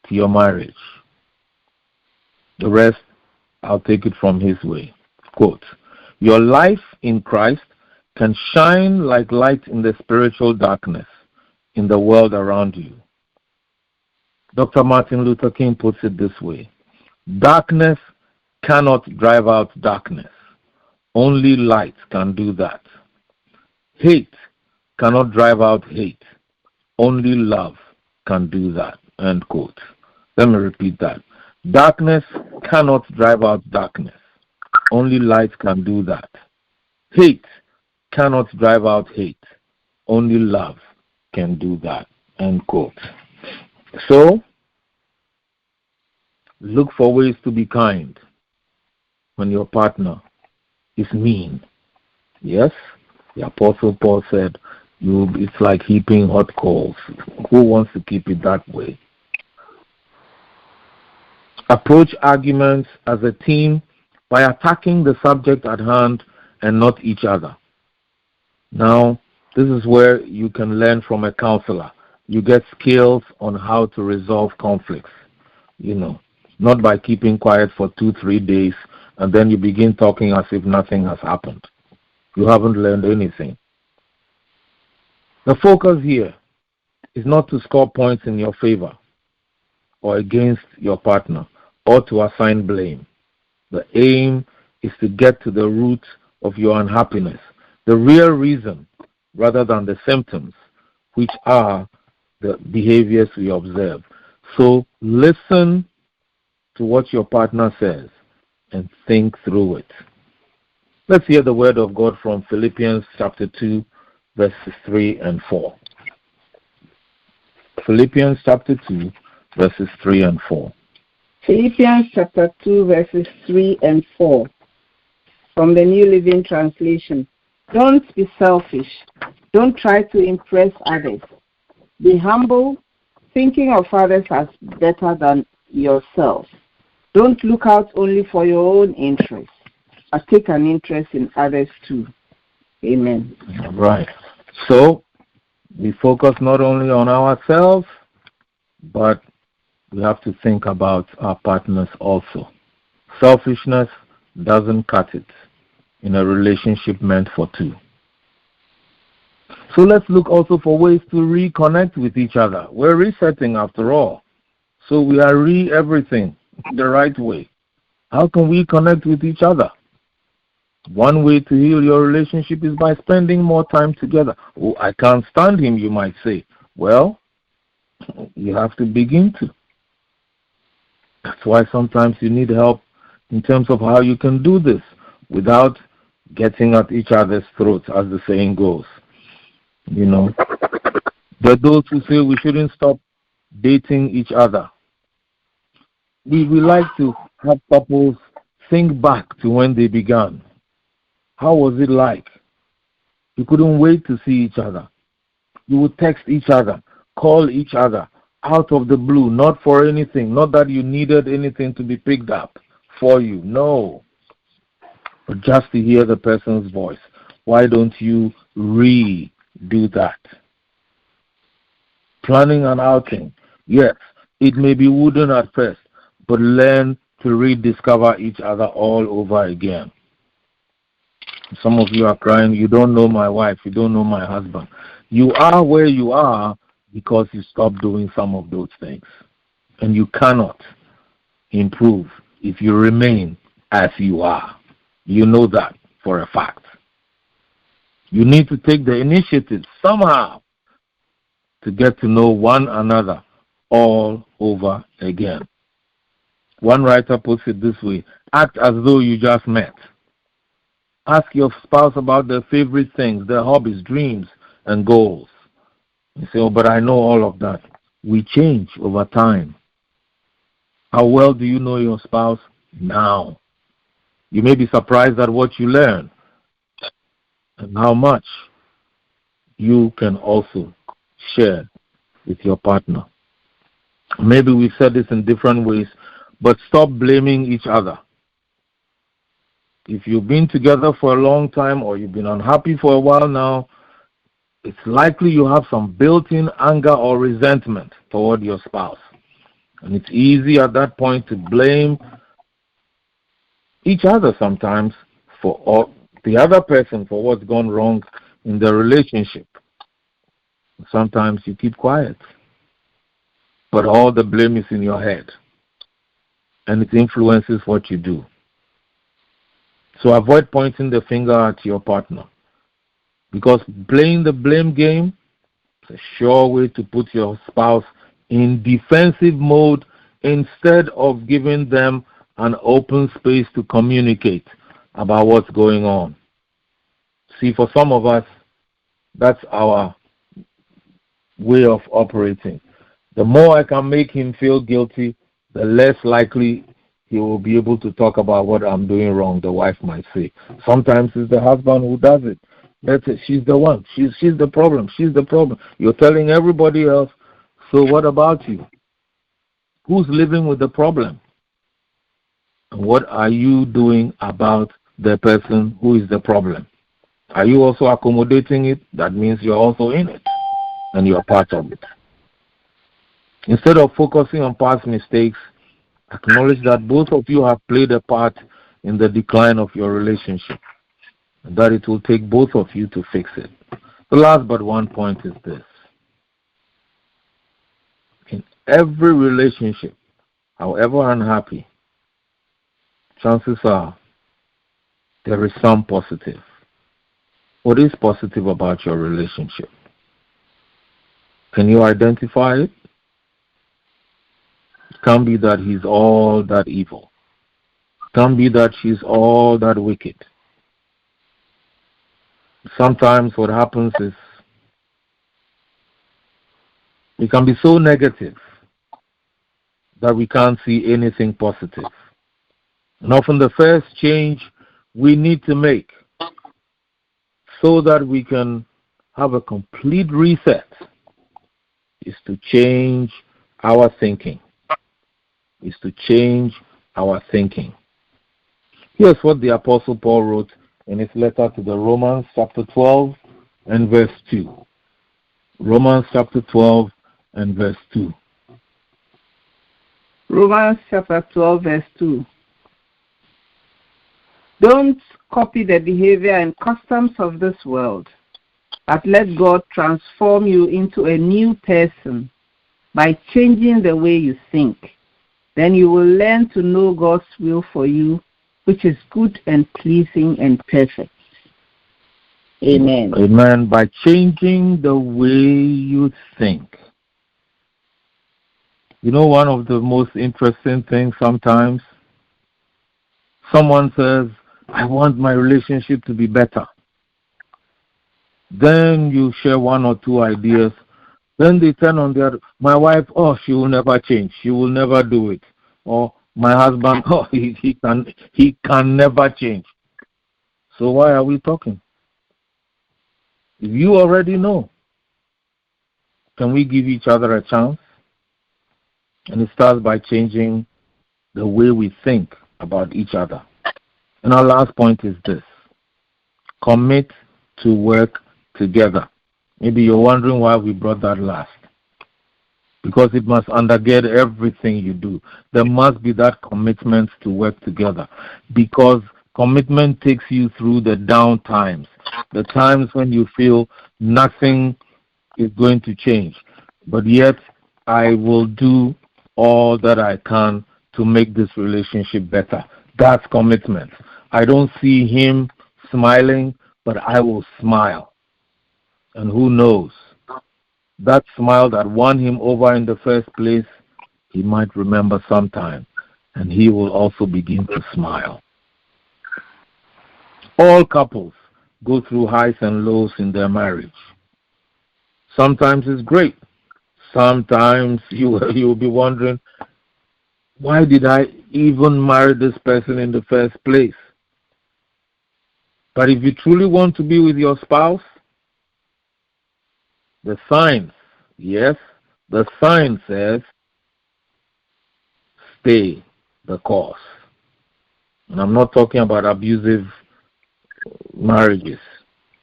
A: to your marriage. The rest, I'll take it from his way. Quote, your life in Christ can shine like light in the spiritual darkness in the world around you. Dr. Martin Luther King puts it this way. Darkness cannot drive out darkness. Only light can do that. Hate cannot drive out hate. Only love can do that. End quote. Let me repeat that. Darkness cannot drive out darkness. Only light can do that. Hate cannot drive out hate. Only love can do that. End quote. So, look for ways to be kind when your partner is mean. Yes, the Apostle Paul said, it's like heaping hot coals. Who wants to keep it that way? Approach arguments as a team by attacking the subject at hand and not each other. Now, this is where you can learn from a counselor. You get skills on how to resolve conflicts, not by keeping quiet for 2-3 days and then you begin talking as if nothing has happened. You haven't learned anything. The focus here is not to score points in your favor or against your partner or to assign blame. The aim is to get to the root of your unhappiness, the real reason rather than the symptoms, which are the behaviors we observe. So listen to what your partner says and think through it. Let's hear the word of God from Philippians chapter 2, verses 3 and 4. Philippians chapter 2, verses 3 and 4.
B: Philippians chapter 2, verses 3 and 4. From the New Living Translation. Don't be selfish. Don't try to impress others. Be humble, thinking of others as better than yourself. Don't look out only for your own interests, but take an interest in others too. Amen.
A: Right. So, we focus not only on ourselves, but we have to think about our partners also. Selfishness doesn't cut it in a relationship meant for two. So let's look also for ways to reconnect with each other. We're resetting after all. So we are everything the right way. How can we connect with each other? One way to heal your relationship is by spending more time together. Oh, I can't stand him, you might say. Well, you have to begin to. That's why sometimes you need help in terms of how you can do this without getting at each other's throats, as the saying goes. There are those who say we shouldn't stop dating each other. We like to have couples think back to when they began. How was it like? You couldn't wait to see each other. You would text each other, call each other, out of the blue, not for anything, not that you needed anything to be picked up for you, no. But just to hear the person's voice. Why don't you do that. Planning an outing. Yes, it may be wooden at first, but learn to rediscover each other all over again. Some of you are crying, you don't know my wife, you don't know my husband. You are where you are because you stopped doing some of those things. And you cannot improve if you remain as you are. You know that for a fact. You need to take the initiative somehow to get to know one another all over again. One writer puts it this way: act as though you just met. Ask your spouse about their favorite things, their hobbies, dreams, and goals. You say, oh, but I know all of that. We change over time. How well do you know your spouse now? You may be surprised at what you learn and how much you can also share with your partner. Maybe we've said this in different ways, but stop blaming each other. If you've been together for a long time or you've been unhappy for a while now, it's likely you have some built-in anger or resentment toward your spouse. And it's easy at that point to blame each other sometimes for the other person for what's gone wrong in the relationship. Sometimes you keep quiet, but all the blame is in your head, and it influences what you do. So avoid pointing the finger at your partner, because playing the blame game is a sure way to put your spouse in defensive mode instead of giving them an open space to communicate about what's going on. See, for some of us, that's our way of operating. The more I can make him feel guilty, the less likely he will be able to talk about what I'm doing wrong, the wife might say. Sometimes it's the husband who does it. That's it. She's the one. She's the problem. She's the problem. You're telling everybody else, so what about you? Who's living with the problem? And what are you doing about the person who is the problem? Are you also accommodating it? That means you're also in it, and you're part of it. Instead of focusing on past mistakes, acknowledge that both of you have played a part in the decline of your relationship, and that it will take both of you to fix it. The last but one point is this. In every relationship, however unhappy, chances are there is some positive. What is positive about your relationship? Can you identify it? It can't be that he's all that evil. It can't be that she's all that wicked. Sometimes what happens is we can be so negative that we can't see anything positive. And often the first change we need to make so that we can have a complete reset is to change our thinking. Here's what the Apostle Paul wrote in his letter to the Romans chapter 12 and verse 2. Romans chapter 12 and verse 2.
B: Romans chapter 12 verse 2. Don't copy the behavior and customs of this world, but let God transform you into a new person by changing the way you think. Then you will learn to know God's will for you, which is good and pleasing and perfect. Amen.
A: Amen. By changing the way you think. You know, one of the most interesting things sometimes, someone says, I want my relationship to be better. Then you share one or two ideas. Then they turn on their, my wife, oh, she will never change. She will never do it. Or my husband, oh, he can never change. So why are we talking? If you already know, can we give each other a chance? And it starts by changing the way we think about each other. And our last point is this. Commit to work together. Maybe you're wondering why we brought that last. Because it must undergird everything you do. There must be that commitment to work together. Because commitment takes you through the down times, the times when you feel nothing is going to change. But yet, I will do all that I can to make this relationship better. That's commitment. I don't see him smiling, but I will smile. And who knows? That smile that won him over in the first place, he might remember sometime, and he will also begin to smile. All couples go through highs and lows in their marriage. Sometimes it's great. Sometimes you will be wondering, why did I even marry this person in the first place? But if you truly want to be with your spouse, the sign, yes, the sign says, stay the course. And I'm not talking about abusive marriages.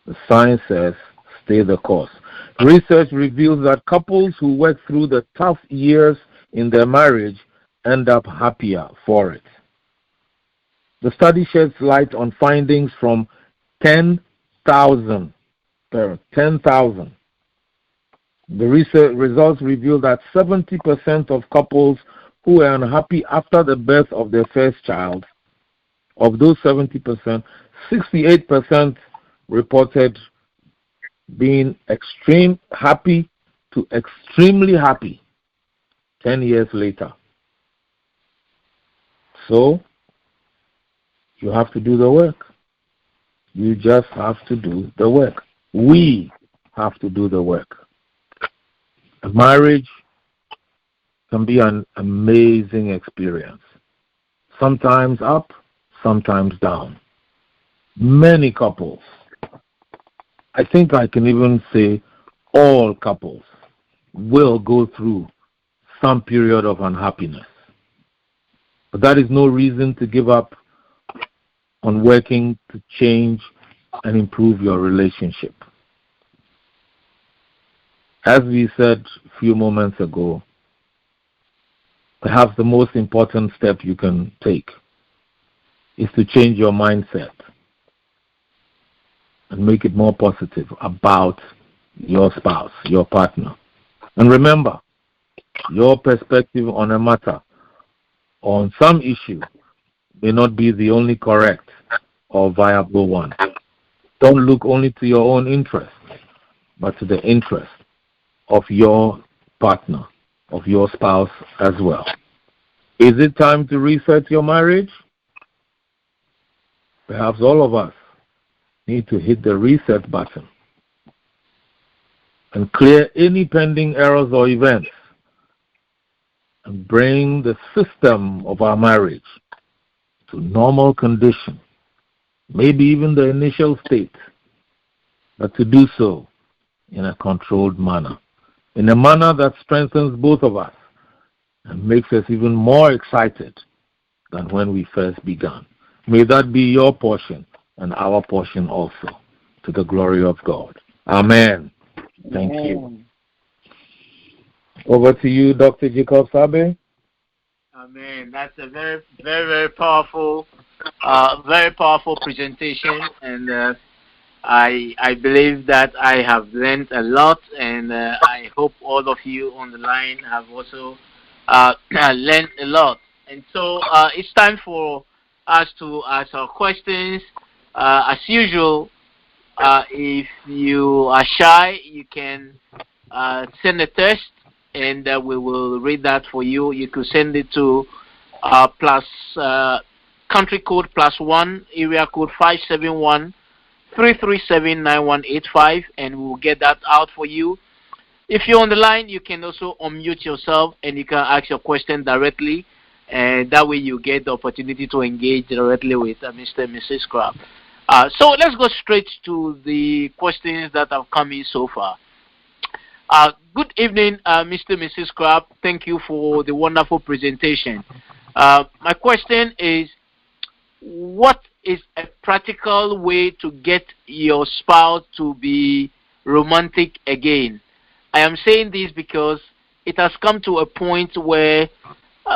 A: The sign says, stay the course. Research reveals that couples who work through the tough years in their marriage end up happier for it. The study sheds light on findings from 10,000 parents. 10,000. The research results reveal that 70% of couples who were unhappy after the birth of their first child, of those 70%, 68% reported being extreme happy to extremely happy 10 years later. So, you have to do the work. You just have to do the work. We have to do the work. A marriage can be an amazing experience. Sometimes up, sometimes down. Many couples, I think I can even say all couples, will go through some period of unhappiness. But that is no reason to give up on working to change and improve your relationship. As we said a few moments ago, perhaps the most important step you can take is to change your mindset and make it more positive about your spouse, your partner. And remember, your perspective on a matter, on some issue, may not be the only correct or viable one. Don't look only to your own interest, but to the interest of your partner, of your spouse as well. Is it time to reset your marriage? Perhaps all of us need to hit the reset button and clear any pending errors or events and bring the system of our marriage to normal condition, maybe even the initial state, but to do so in a controlled manner, in a manner that strengthens both of us and makes us even more excited than when we first began. May that be your portion and our portion also, to the glory of God. Amen. Thank you. Over to you, Dr. Jacob Sabe.
C: Amen. That's a very, very, very powerful presentation, and I believe that I have learned a lot, and I hope all of you on the line have also learned a lot. And so it's time for us to ask our questions. As usual, if you are shy, you can send a text, and we will read that for you. You could send it to country code +1, area code 571-337-9185, and we'll get that out for you. If you're on the line, you can also unmute yourself, and you can ask your question directly, and that way you get the opportunity to engage directly with Mr. and Mrs. Crabbe. So let's go straight to the questions that have come in so far. Good evening, Mr. and Mrs. Crabbe. Thank you for the wonderful presentation. My question is, what is a practical way to get your spouse to be romantic again. I am saying this because it has come to a point where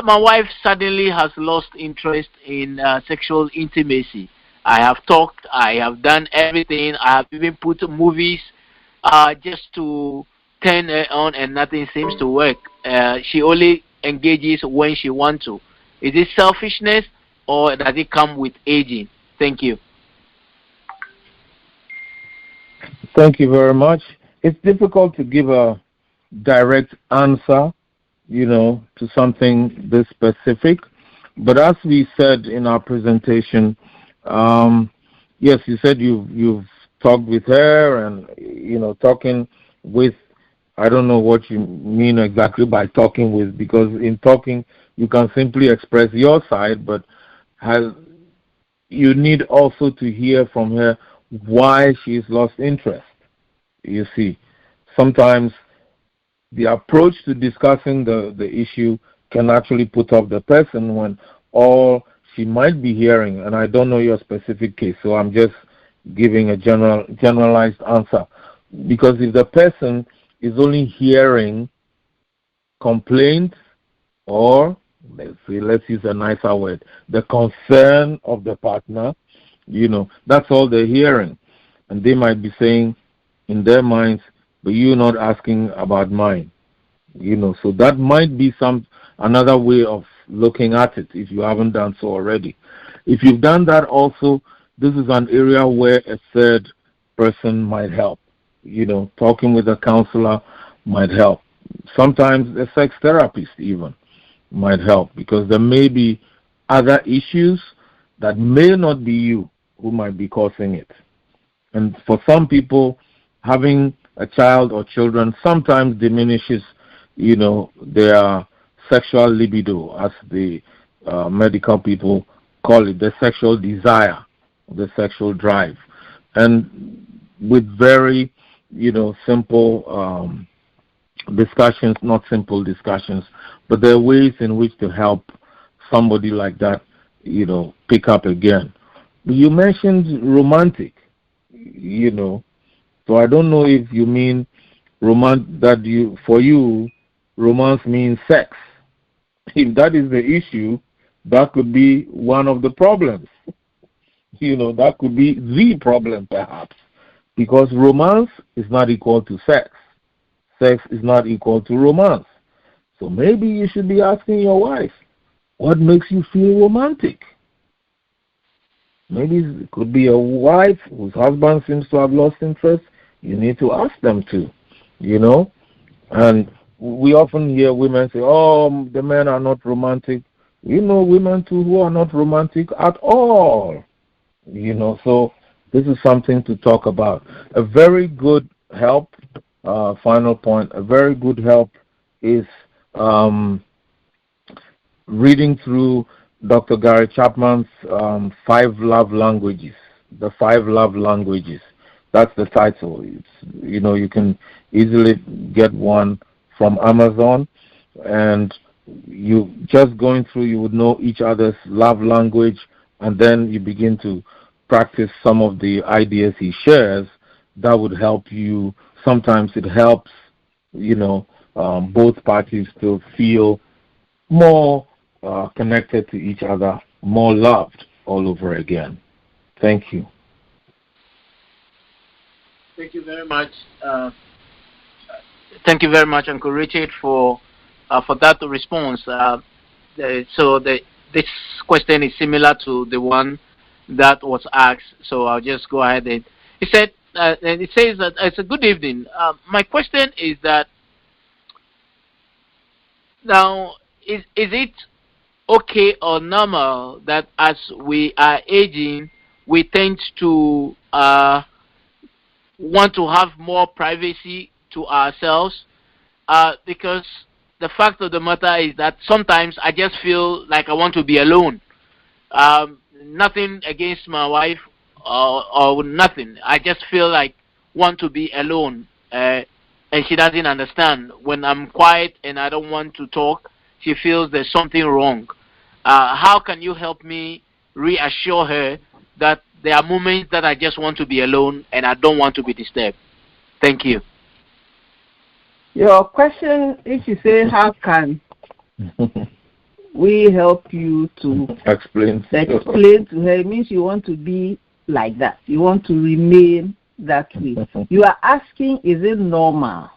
C: my wife suddenly has lost interest in sexual intimacy. I have talked, I have done everything, I have even put movies just to turn her on, and nothing seems to work. She only engages when she wants to. Is it selfishness, or does it come with aging? Thank you.
A: Thank you very much. It's difficult to give a direct answer, to something this specific. But as we said in our presentation, yes, you said you've talked with her, and talking with. I don't know what you mean exactly by talking with, because in talking you can simply express your side, but you need also to hear from her why she's lost interest. You see, sometimes the approach to discussing the issue can actually put off the person when all she might be hearing, and I don't know your specific case, so I'm just giving a generalized answer. Because if the person is only hearing complaints, or let's use a nicer word, the concern of the partner, that's all they're hearing. And they might be saying in their minds, but you're not asking about mine. So that might be another way of looking at it if you haven't done so already. If you've done that also, this is an area where a third person might help. Talking with a counselor might help. Sometimes a sex therapist even might help, because there may be other issues that may not be you who might be causing it. And for some people, having a child or children sometimes diminishes, their sexual libido, as the medical people call it, the sexual desire, the sexual drive. And with very simple discussions, not simple discussions, but there are ways in which to help somebody like that, pick up again. You mentioned romantic, so I don't know if you mean for you, romance means sex. If that is the issue, that could be one of the problems. That could be the problem perhaps. Because romance is not equal to sex. Sex is not equal to romance. So maybe you should be asking your wife, what makes you feel romantic? Maybe it could be a wife whose husband seems to have lost interest. You need to ask them to, And we often hear women say, oh, the men are not romantic. Women too who are not romantic at all. So this is something to talk about. A very good help, final point, a very good help is reading through Dr. Gary Chapman's 5 Love Languages, the 5 Love Languages. That's the title. You can easily get one from Amazon, and you just going through, you would know each other's love language, and then you begin to practice some of the ideas he shares. That would help you. Sometimes it helps, both parties to feel more connected to each other, more loved all over again. Thank you.
C: Thank you very much. Thank you very much, Uncle Richard, for that response. This question is similar to the one that was asked, so I'll just go ahead and it says that it's a good evening. My question is that now is it okay or normal that as we are aging, we tend to want to have more privacy to ourselves? Because the fact of the matter is that sometimes I just feel like I want to be alone. Nothing against my wife or nothing. I just feel like want to be alone, and she doesn't understand. When I'm quiet and I don't want to talk, she feels there's something wrong. How can you help me reassure her that there are moments that I just want to be alone and I don't want to be disturbed? Thank you.
B: Your question, if you say, how can we help you to
A: explain
B: to her, it means you want to be like that. You want to remain that way. You are asking, is it normal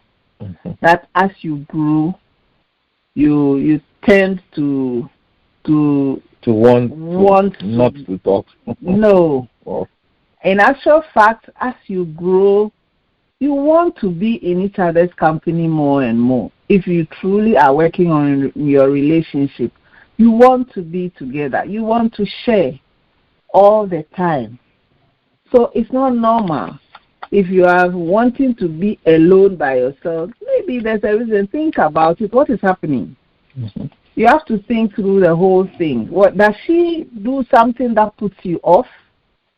B: that as you grow, you tend to want
A: not to talk?
B: No.
A: Oh.
B: In actual fact, as you grow, you want to be in each other's company more and more. If you truly are working on your relationship, you want to be together. You want to share all the time. So it's not normal. If you are wanting to be alone by yourself, maybe there's a reason. Think about it. What is happening?
A: Mm-hmm.
B: You have to think through the whole thing. What does she do something that puts you off?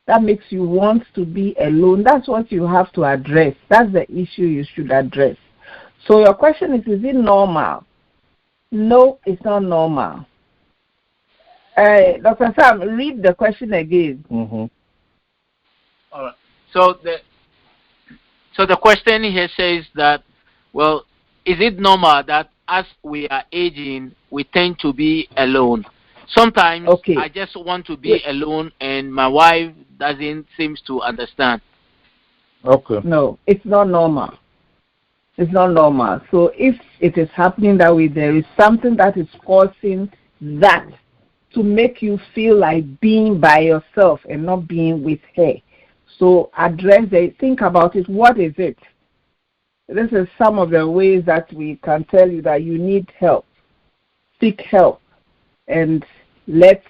B: That makes you want to be alone? That's what you have to address. That's the issue you should address. So your question is it normal? No, it's not normal. Dr. Sam, read the question again.
A: Mm-hmm.
C: All right. So the question here says that, well, is it normal that as we are aging, we tend to be alone? Sometimes I just want to be alone, and my wife doesn't seem to understand.
A: Okay.
B: No, it's not normal. It's not normal. So if it is happening that way, there is something that is causing that to make you feel like being by yourself and not being with her. So address it. Think about it. What is it? This is some of the ways that we can tell you that you need help. Seek help and let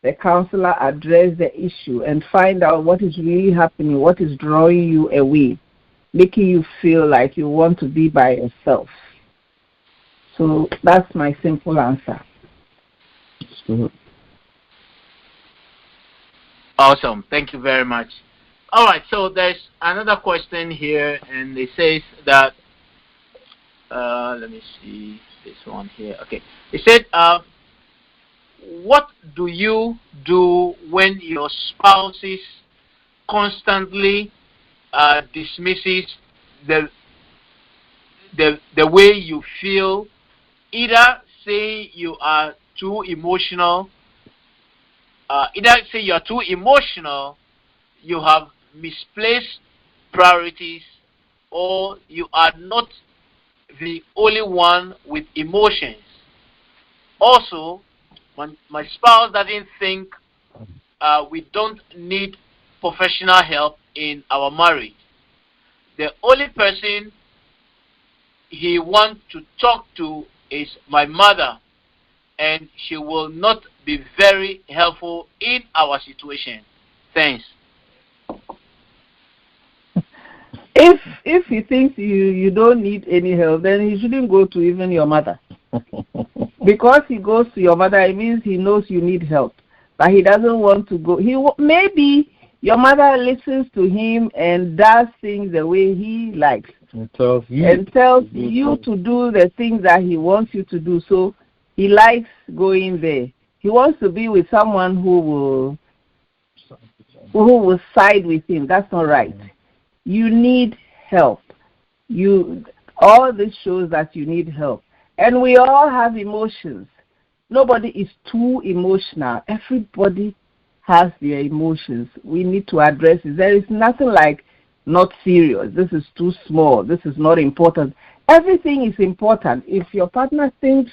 B: the counselor address the issue and find out what is really happening, what is drawing you away, making you feel like you want to be by yourself. So that's my simple answer.
C: Awesome. Thank you very much. All right, so there's another question here, and it says that, let me see this one here. Okay. It said, what do you do when your spouse constantly dismisses the way you feel, either say you are too emotional, you have misplaced priorities, or you are not the only one with emotions. Also, when my spouse doesn't think we don't need professional help in our marriage. The only person he wants to talk to is my mother, and she will not be very helpful in our situation. Thanks.
B: If he thinks you don't need any help, then he shouldn't go to even your mother. Because he goes to your mother, it means he knows you need help, but he doesn't want to go. Maybe your mother listens to him and does things the way he likes, and tells you to do the things that he wants you to do. So he likes going there. He wants to be with someone who will side with him. That's not right. You need help. All this shows that you need help. And we all have emotions. Nobody is too emotional. Everybody has their emotions. We need to address it. There is nothing like not serious. This is too small. This is not important. Everything is important. If your partner thinks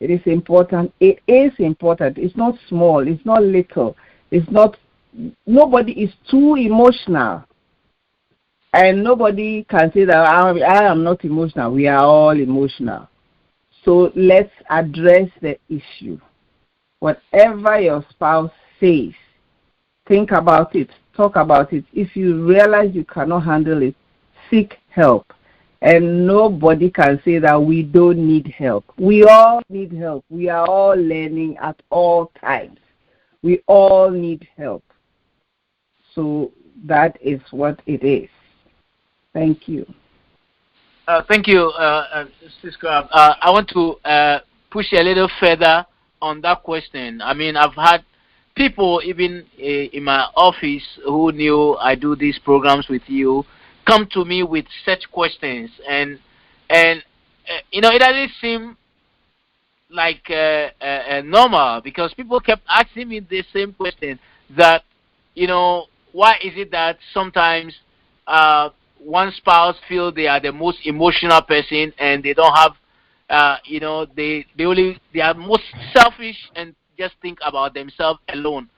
B: it is important, it is important. It's not small. It's not little. Nobody is too emotional. And nobody can say that I am not emotional. We are all emotional. So let's address the issue. Whatever your spouse says, think about it, talk about it. If you realize you cannot handle it, seek help. And nobody can say that we don't need help. We all need help. We are all learning at all times. We all need help. So that is what it is. Thank you.
C: Thank you, Ms. Crabbe. I want to push a little further on that question. I mean, I've had people even in my office who knew I do these programs with you come to me with such questions, and it doesn't seem like normal, because people kept asking me the same question, that why is it that sometimes one spouse feel they are the most emotional person, and they don't have they are most selfish and just think about themselves alone.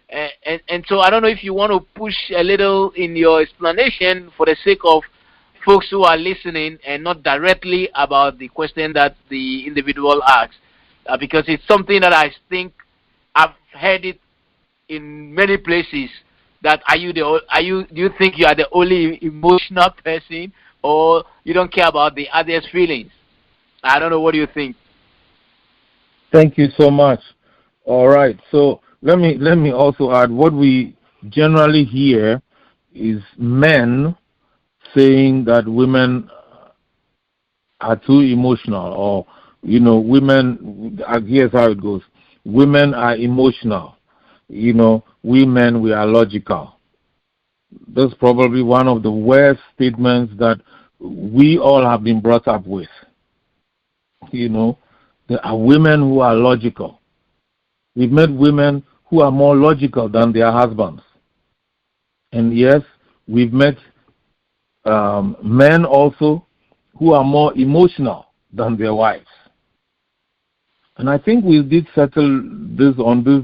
C: And so I don't know if you want to push a little in your explanation for the sake of folks who are listening, and not directly about the question that the individual asks, because it's something that I think I've heard it in many places. That do you think you are the only emotional person, or you don't care about the others' feelings? I don't know. What do you think?
A: Thank you so much. All right. So let me also add, what we generally hear is men saying that women are too emotional, or women. Here's how it goes: women are emotional. We men, we are logical. That's probably one of the worst statements that we all have been brought up with. There are women who are logical. We've met women who are more logical than their husbands. And yes, we've met men also who are more emotional than their wives. And I think we did settle this on this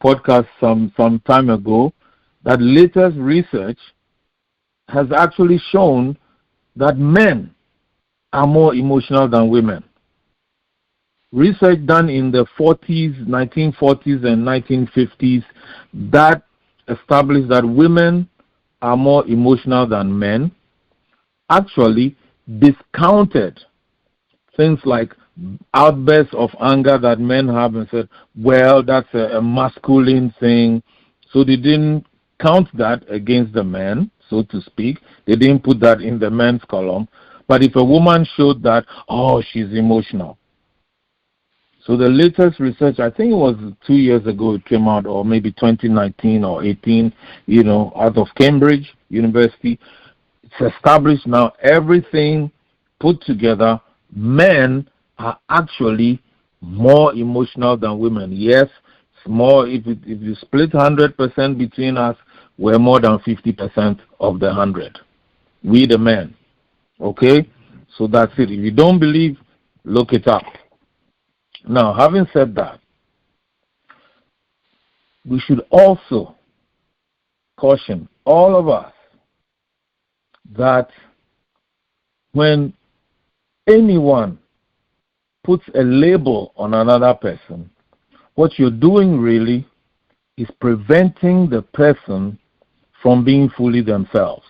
A: podcast some time ago, that latest research has actually shown that men are more emotional than women. Research done in the 1940s and 1950s, that established that women are more emotional than men, actually discounted things like outbursts of anger that men have, and said, well, that's a masculine thing. So they didn't count that against the men, so to speak. They didn't put that in the men's column. But if a woman showed that, oh, she's emotional. So the latest research, I think it was 2 years ago it came out, or maybe 2019 or 18, out of Cambridge University. It's established now, everything put together, men are actually more emotional than women. Yes, it's more. If you split 100% between us, we're more than 50% of the 100. We the men. Okay? So that's it. If you don't believe, look it up. Now, having said that, we should also caution all of us that when anyone puts a label on another person, what you're doing really is preventing the person from being fully themselves.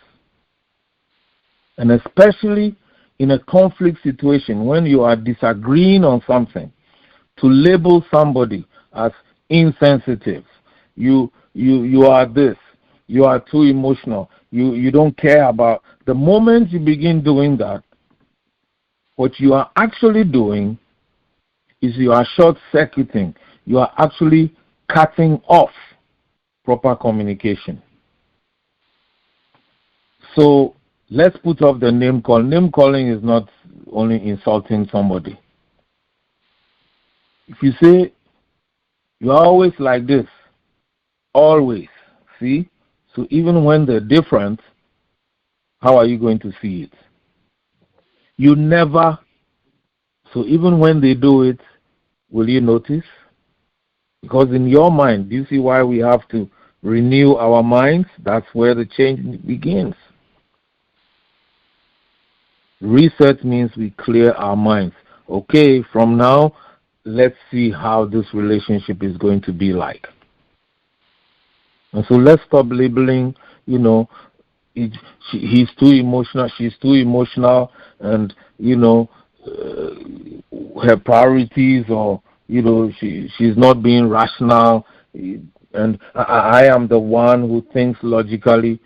A: And especially in a conflict situation, when you are disagreeing on something, to label somebody as insensitive, you are this, you are too emotional, you don't care about. The moment you begin doing that, what you are actually doing is you are short-circuiting. You are actually cutting off proper communication. So let's put off the name calling. Name calling is not only insulting somebody. If you say, you're always like this, always, see? So even when they're different, how are you going to see it? You never. So even when they do it, will you notice? Because in your mind, do you see why we have to renew our minds? That's where the change begins. Reset means we clear our minds. Okay, from now, let's see how this relationship is going to be like. And so let's stop labeling, he's too emotional, she's too emotional, and, her priorities, or, she's not being rational, and I am the one who thinks logically.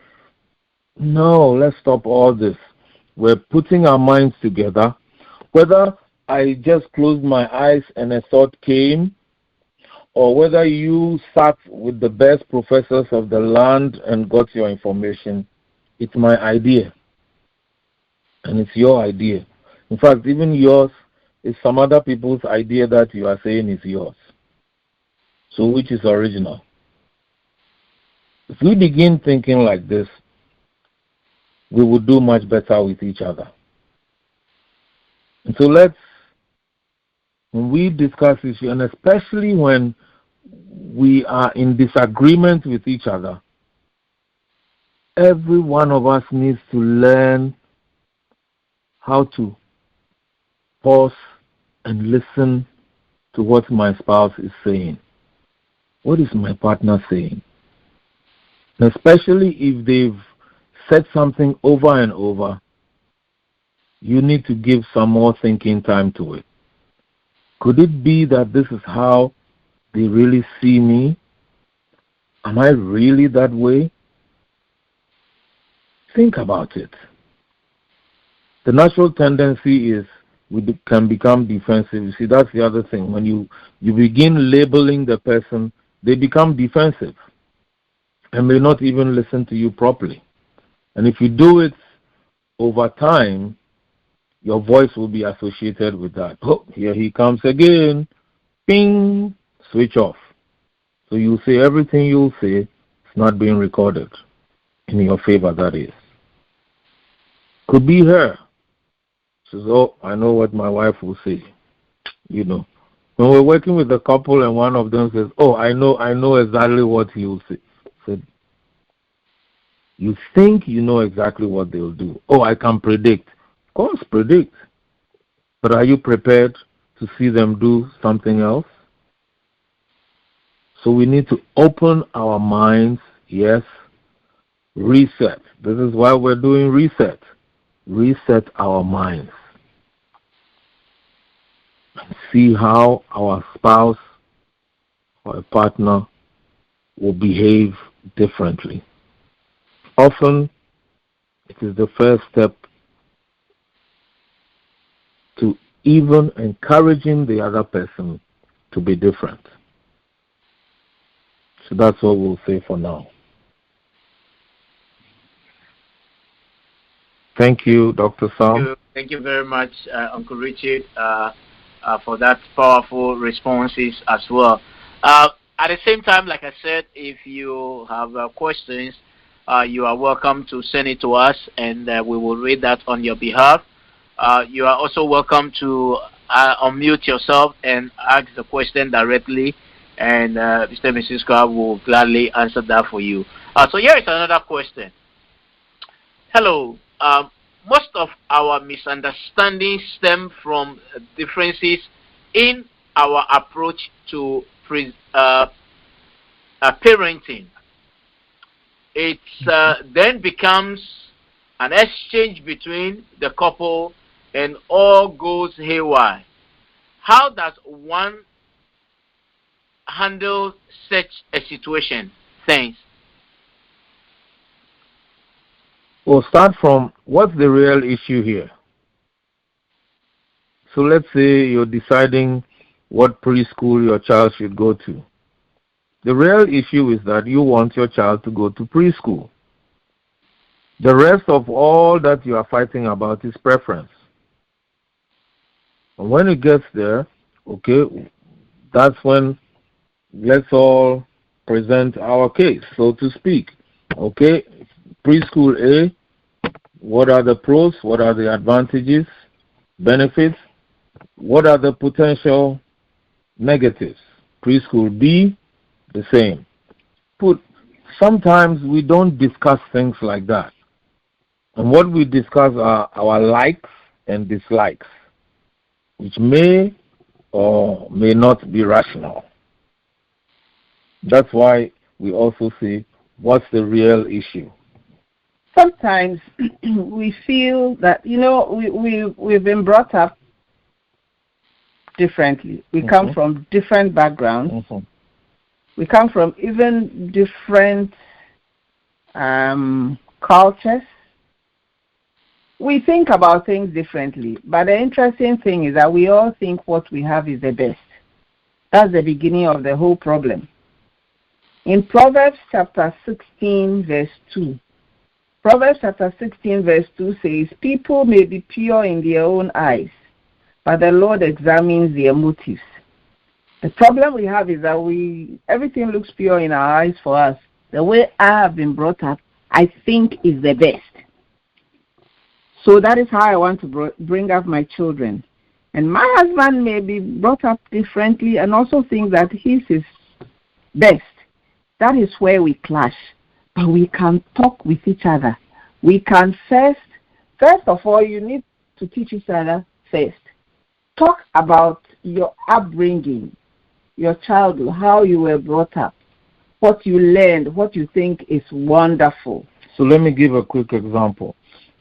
A: No, let's stop all this. We're putting our minds together. Whether I just closed my eyes and a thought came, or whether you sat with the best professors of the land and got your information, it's my idea. And it's your idea. In fact, even yours is some other people's idea that you are saying is yours. So which is original? If we begin thinking like this, we will do much better with each other. And so when we discuss issues, and especially when we are in disagreement with each other, every one of us needs to learn how to pause and listen to what my spouse is saying. What is my partner saying? Especially if they've said something over and over, you need to give some more thinking time to it. Could it be that this is how they really see me? Am I really that way? Think about it. The natural tendency is we can become defensive. You see, that's the other thing. When you begin labeling the person, they become defensive and may not even listen to you properly. And if you do it over time, your voice will be associated with that. Oh, here he comes again. Ping, switch off. So you say everything you say is not being recorded. In your favor, that is. Could be her. She says, oh, I know what my wife will say. You know. When we're working with a couple and one of them says, oh, I know exactly what he will say. So you think you know exactly what they'll do. Oh, I can predict. Of course, predict. But are you prepared to see them do something else? So we need to open our minds, yes, reset. This is why we're doing reset. Reset our minds. And see how our spouse or a partner will behave differently. Often, it is the first step to even encouraging the other person to be different. So that's what we'll say for now. Thank you, Dr. Sam.
C: Thank you very much, Uncle Richard, for that powerful responses as well. At the same time, like I said, if you have questions, you are welcome to send it to us, and we will read that on your behalf. You are also welcome to unmute yourself and ask the question directly, and Mr. and Mrs. Crabbe will gladly answer that for you. So here is another question. Hello. Most of our misunderstandings stem from differences in our approach to parenting. It then becomes an exchange between the couple and all goes haywire. How does one handle such a situation? Thanks.
A: We'll start from what's the real issue here. So let's say you're deciding what preschool your child should go to. The real issue is that you want your child to go to preschool. The rest of all that you are fighting about is preference. And when it gets there, okay, that's when let's all present our case, so to speak. Okay, preschool A, what are the pros, what are the advantages, benefits, what are the potential negatives? Preschool B, the same. Sometimes we don't discuss things like that. And what we discuss are our likes and dislikes, which may or may not be rational. That's why we also say, what's the real issue?
B: Sometimes we feel that, we've been brought up differently. We come from different backgrounds. We come from even different cultures. We think about things differently. But the interesting thing is that we all think what we have is the best. That's the beginning of the whole problem. In Proverbs chapter 16, verse 2, Proverbs chapter 16 verse 2 says, people may be pure in their own eyes, but the Lord examines their motives. The problem we have is that everything looks pure in our eyes for us. The way I have been brought up, I think is the best. So that is how I want to bring up my children. And my husband may be brought up differently and also think that his is best. That is where we clash. But we can talk with each other. We can first of all, you need to teach each other first. Talk about your upbringing, your childhood, how you were brought up, what you learned, what you think is wonderful.
A: So let me give a quick example.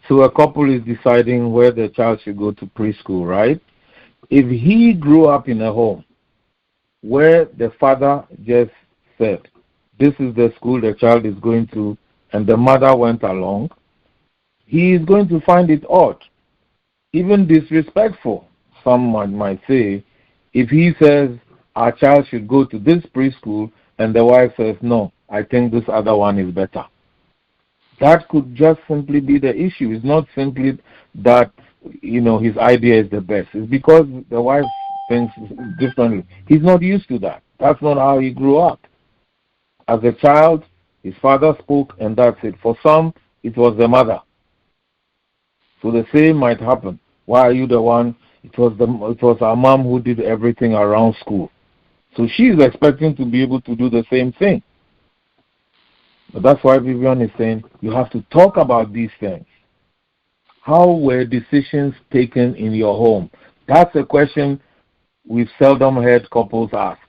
A: So a couple is deciding where the child should go to preschool, right? If he grew up in a home where the father just said, this is the school the child is going to, and the mother went along, he is going to find it odd, even disrespectful. Someone might say, if he says our child should go to this preschool and the wife says, no, I think this other one is better. That could just simply be the issue. It's not simply that, his idea is the best. It's because the wife thinks differently. He's not used to that. That's not how he grew up. As a child, his father spoke and that's it. For some, it was the mother. So the same might happen. Why are you the one? It was our mom who did everything around school. So she's expecting to be able to do the same thing. But that's why Vivian is saying you have to talk about these things. How were decisions taken in your home? That's a question we've seldom heard couples ask.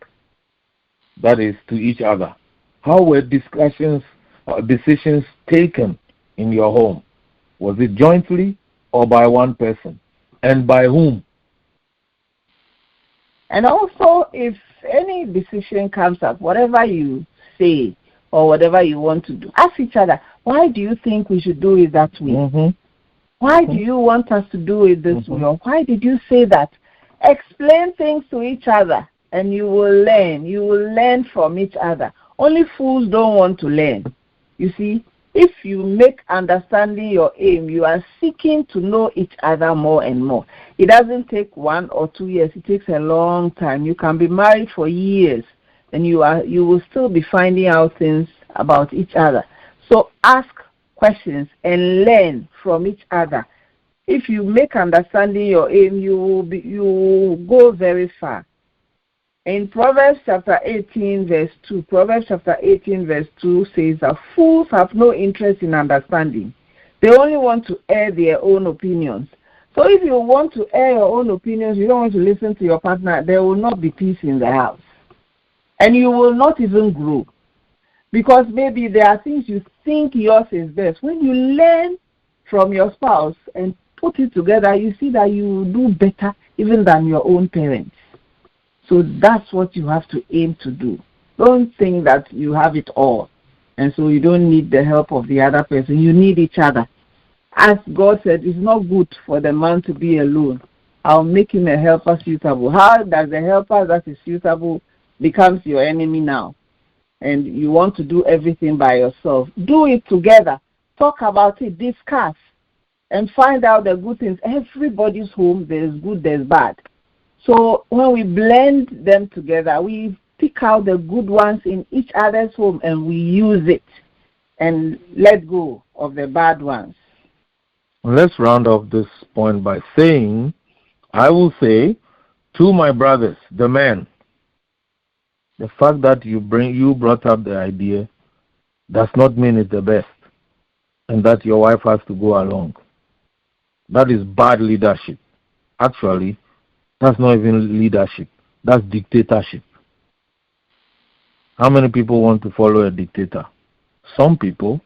A: That is, to each other. How were decisions taken in your home? Was it jointly or by one person? And by whom?
B: And also, if any decision comes up, whatever you say or whatever you want to do, ask each other, why do you think we should do it that way?
A: Mm-hmm.
B: Why do you want us to do it this way? Or why did you say that? Explain things to each other and you will learn. You will learn from each other. Only fools don't want to learn. You see, if you make understanding your aim, you are seeking to know each other more and more. It doesn't take 1 or 2 years. It takes a long time. You can be married for years and you will still be finding out things about each other. So ask questions and learn from each other. If you make understanding your aim, you will go very far. In Proverbs chapter 18 verse 2, Proverbs chapter 18 verse 2 says that fools have no interest in understanding. They only want to air their own opinions. So if you want to air your own opinions, you don't want to listen to your partner, there will not be peace in the house. And you will not even grow. Because maybe there are things you think yours is best. When you learn from your spouse and put it together, you see that you will do better even than your own parents. So that's what you have to aim to do. Don't think that you have it all, and so you don't need the help of the other person. You need each other. As God said, it's not good for the man to be alone. I'll make him a helper suitable. How does the helper that is suitable becomes your enemy now? And you want to do everything by yourself. Do it together. Talk about it. Discuss. And find out the good things. Everybody's home, there's good, there's bad. So when we blend them together, we pick out the good ones in each other's home and we use it and let go of the bad ones.
A: Let's round off this point by saying, I will say to my brothers, the men, the fact that you brought up the idea does not mean it's the best and that your wife has to go along. That is bad leadership. Actually, that's not even leadership. That's dictatorship. How many people want to follow a dictator? Some people.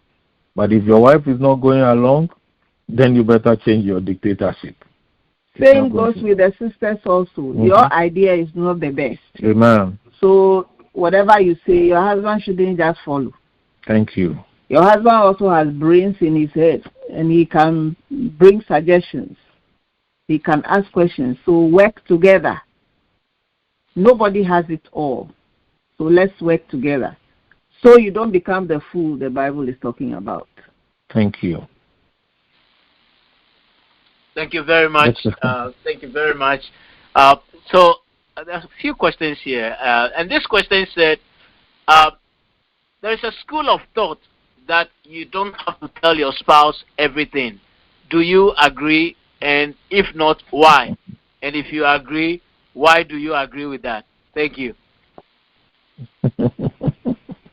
A: But if your wife is not going along, then you better change your dictatorship.
B: Same goes with the sisters also. Mm-hmm. Your idea is not the best.
A: Amen.
B: So whatever you say, your husband shouldn't just follow.
A: Thank you.
B: Your husband also has brains in his head, and he can bring suggestions. He can ask questions. So work together. Nobody has it all. So let's work together. So you don't become the fool the Bible is talking about.
A: Thank you.
C: Thank you very much. Thank you very much. So there's a few questions here, and this question said, there is a school of thought that you don't have to tell your spouse everything. Do you agree? And if not, why? And if you agree, why do you agree with that? Thank you.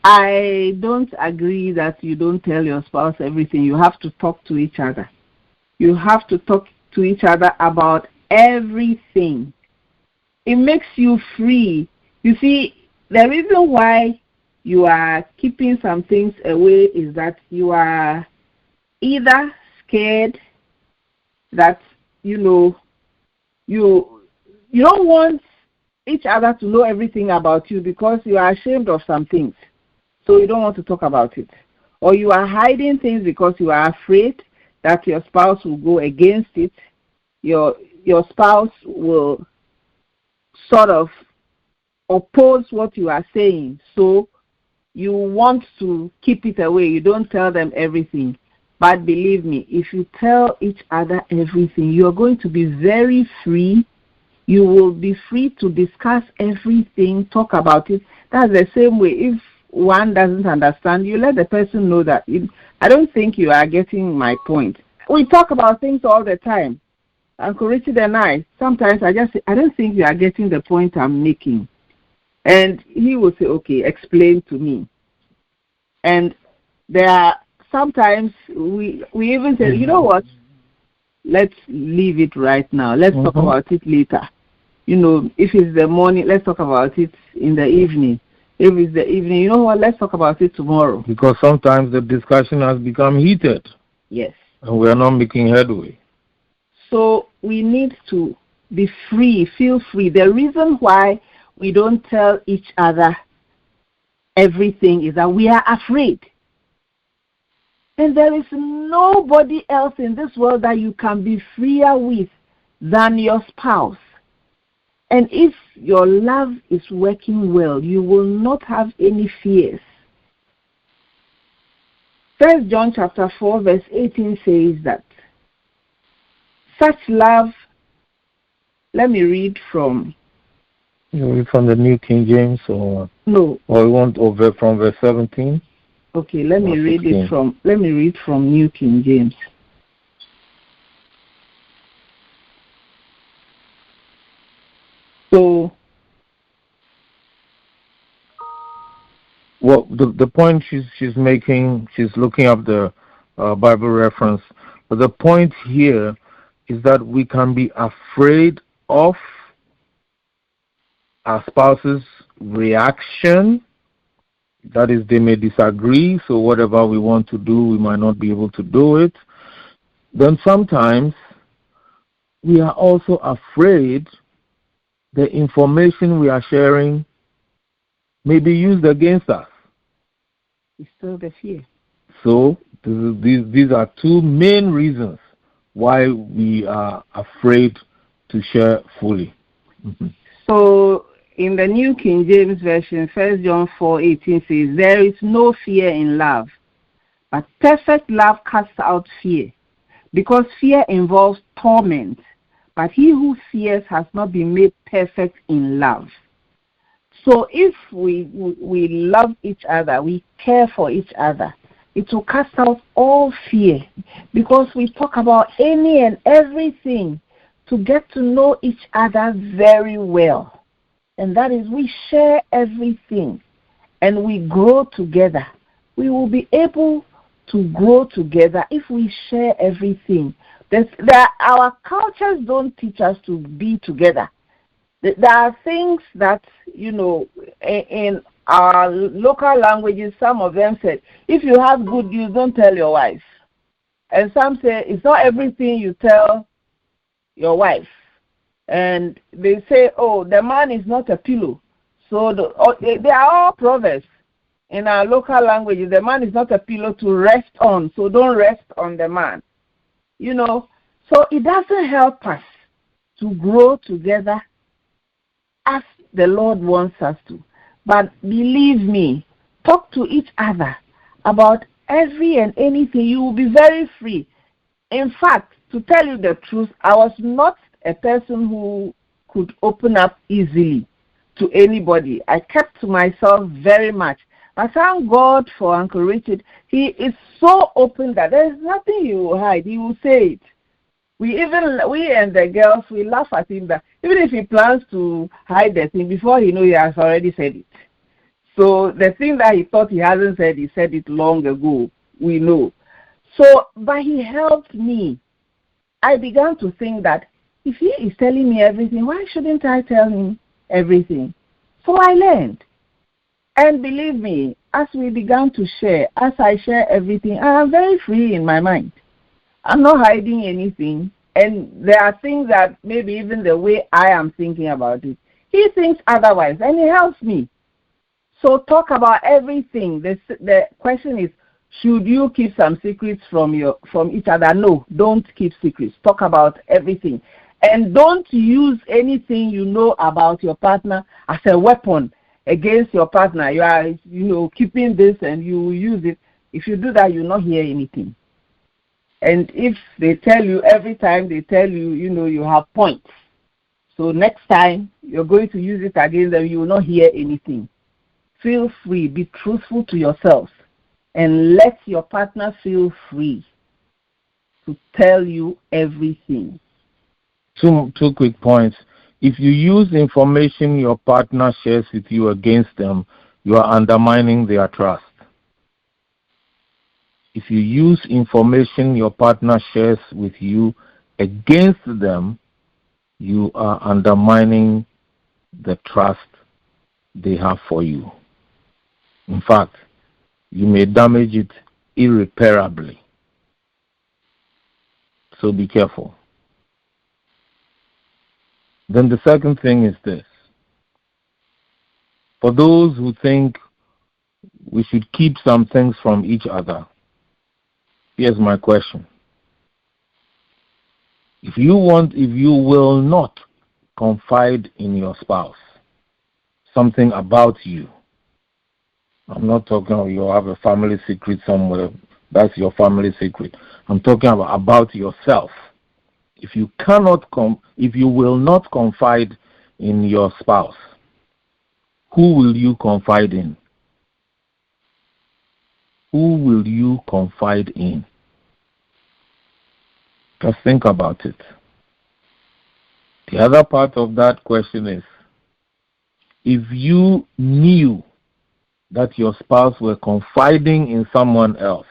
B: I don't agree that you don't tell your spouse everything. You have to talk to each other. You have to talk to each other about everything. It makes you free. You see, the reason why you are keeping some things away is that you are either scared that, you don't want each other to know everything about you because you are ashamed of some things. So you don't want to talk about it. Or you are hiding things because you are afraid that your spouse will go against it. Your spouse will sort of oppose what you are saying. So you want to keep it away. You don't tell them everything. But believe me, if you tell each other everything, you are going to be very free. You will be free to discuss everything, talk about it. That's the same way. If one doesn't understand, you let the person know that. I don't think you are getting my point. We talk about things all the time. Uncle Richard and I, sometimes I don't think you are getting the point I'm making. And he will say, okay, explain to me. And there are sometimes we even say, you know what, let's leave it right now. Let's talk about it later. If it's the morning, let's talk about it in the evening. If it's the evening, you know what, let's talk about it tomorrow.
A: Because sometimes the discussion has become heated.
B: Yes.
A: And we are not making headway.
B: So we need to be free, feel free. The reason why we don't tell each other everything is that we are afraid. And there is nobody else in this world that you can be freer with than your spouse. And if your love is working well, you will not have any fears. 1 John chapter 4 verse 18 says that such love, let me read from.
A: You read from the New King James or
B: no?
A: Or you want over from verse 17?
B: Okay, let me read from New King James. So,
A: well, the point she's making, she's looking up the Bible reference, but the point here is that we can be afraid of our spouse's reaction. That is, they may disagree, so whatever we want to do, we might not be able to do it. Then sometimes we are also afraid the information we are sharing may be used against us.
B: It's still the fear.
A: So these are two main reasons why we are afraid to share fully.
B: So in the New King James Version, 1 John 4:18 says, there is no fear in love, but perfect love casts out fear, because fear involves torment, but he who fears has not been made perfect in love. So if we love each other, we care for each other, it will cast out all fear, because we talk about any and everything to get to know each other very well. And that is, we share everything and we grow together. We will be able to grow together if we share everything. Our cultures don't teach us to be together. There are things that, in our local languages, some of them said, if you have good news, don't tell your wife. And some say, it's not everything you tell your wife. And they say, oh, the man is not a pillow. So they are all proverbs. In our local languages, the man is not a pillow to rest on, so don't rest on the man. So it doesn't help us to grow together as the Lord wants us to. But believe me, talk to each other about every and anything. You will be very free. In fact, to tell you the truth, I was not a person who could open up easily to anybody. I kept to myself very much. I thank God for Uncle Richard. He is so open that there is nothing he will hide. He will say it. We and the girls, we laugh at him that even if he plans to hide the thing, before he knows, he has already said it. So the thing that he thought he hasn't said, he said it long ago. We know. So, but he helped me. I began to think that if he is telling me everything, why shouldn't I tell him everything? So I learned. And believe me, as we began to share, as I share everything, I am very free in my mind. I'm not hiding anything. And there are things that maybe even the way I am thinking about it, he thinks otherwise, and he helps me. So talk about everything. The question is, should you keep some secrets from each other? No, don't keep secrets. Talk about everything. And don't use anything you know about your partner as a weapon against your partner. You are, keeping this and you will use it. If you do that, you will not hear anything. And if they tell you, every time they tell you, you have points. So next time you're going to use it against them, you will not hear anything. Feel free. Be truthful to yourself. And let your partner feel free to tell you everything.
A: Two quick points. If you use information your partner shares with you against them, you are undermining their trust. If you use information your partner shares with you against them, you are undermining the trust they have for you. In fact, you may damage it irreparably. So be careful. Then the second thing is this. For those who think we should keep some things from each other, here's my question. If you will not confide in your spouse something about you, I'm not talking about you have a family secret somewhere, that's your family secret. I'm talking about yourself. If you will not confide in your spouse, who will you confide in? Who will you confide in? Just think about it. The other part of that question is, if you knew that your spouse were confiding in someone else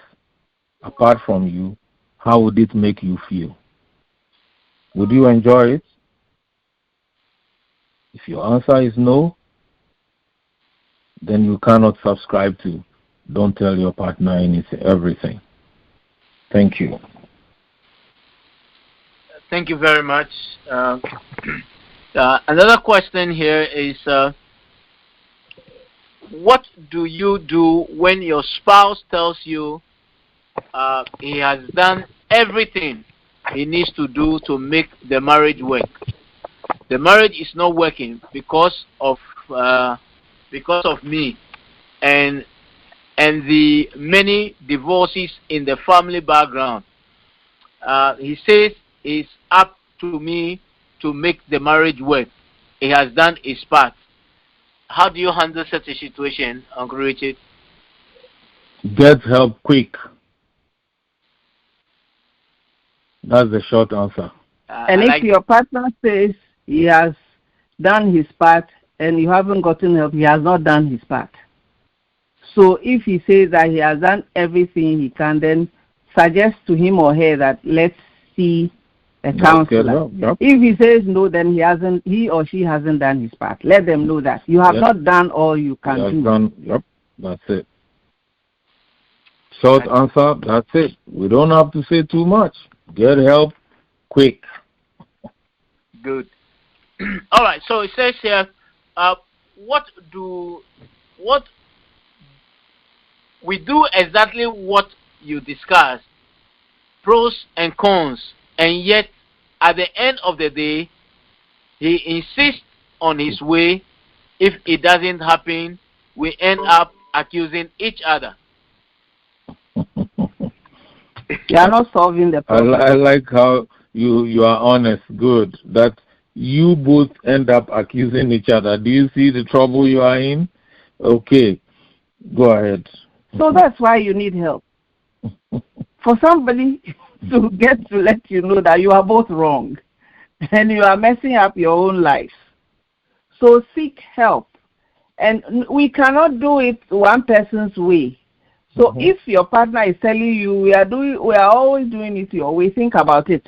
A: apart from you, how would it make you feel? Would you enjoy it? If your answer is no, then you cannot subscribe to don't tell your partner everything. Thank you.
C: Thank you very much. Another question here is, what do you do when your spouse tells you he has done everything he needs to do to make the marriage work? The marriage is not working because of me and the many divorces in the family background. He says it's up to me to make the marriage work. He has done his part. How do you handle such a situation, Uncle Richard?
A: Get help quick. That's the short answer.
B: And if your partner says he has done his part and you haven't gotten help, he has not done his part. So if he says that he has done everything he can, then suggest to him or her that let's see a counselor.
A: Yep.
B: If he says no, then he or she hasn't done his part. Let them know that you have not done all you can do.
A: Yep, that's it. Short answer, that's it. We don't have to say too much. Get help quick.
C: Good. All right, so it says here, we do exactly what you discussed, pros and cons, and yet at the end of the day, he insists on his way. If it doesn't happen, we end up accusing each other.
B: You are not solving the problem.
A: I like how you are honest. Good. That you both end up accusing each other. Do you see the trouble you are in? Okay. Go ahead.
B: So that's why you need help. For somebody to get to let you know that you are both wrong and you are messing up your own life. So seek help. And we cannot do it one person's way. So if your partner is telling you we are always doing it your way, think about it.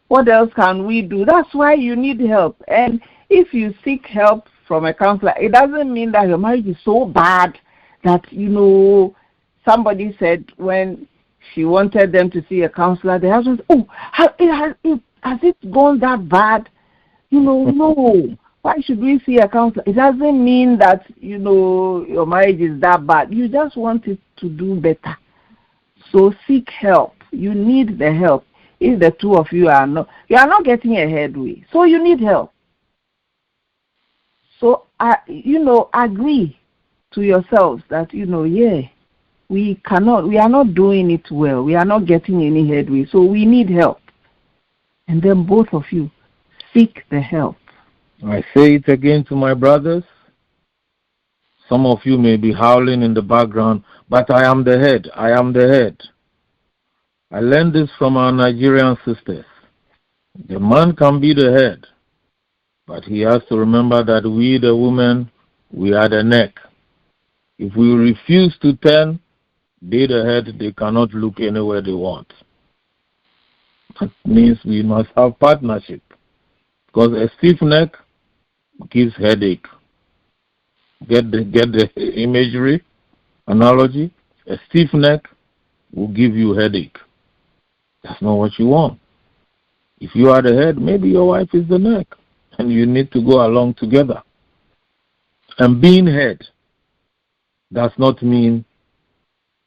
B: What else can we do? That's why you need help. And if you seek help from a counselor, it doesn't mean that your marriage is so bad that, somebody said when she wanted them to see a counselor, the husband said, has it gone that bad? No. Why should we see a counselor? It doesn't mean that, your marriage is that bad. You just want it to do better. So seek help. You need the help. If the two of you are not getting a headway. So you need help. So, agree to yourselves that, we are not doing it well. We are not getting any headway. So we need help. And then both of you seek the help.
A: I say it again to my brothers. Some of you may be howling in the background, but I am the head. I am the head. I learned this from our Nigerian sisters. The man can be the head, but he has to remember that we, the women, we are the neck. If we refuse to turn, they the head, they cannot look anywhere they want. That means we must have partnership. Because a stiff neck gives headache. Get the imagery, analogy. A stiff neck will give you headache. That's not what you want. If you are the head, maybe your wife is the neck. And you need to go along together. And being head does not mean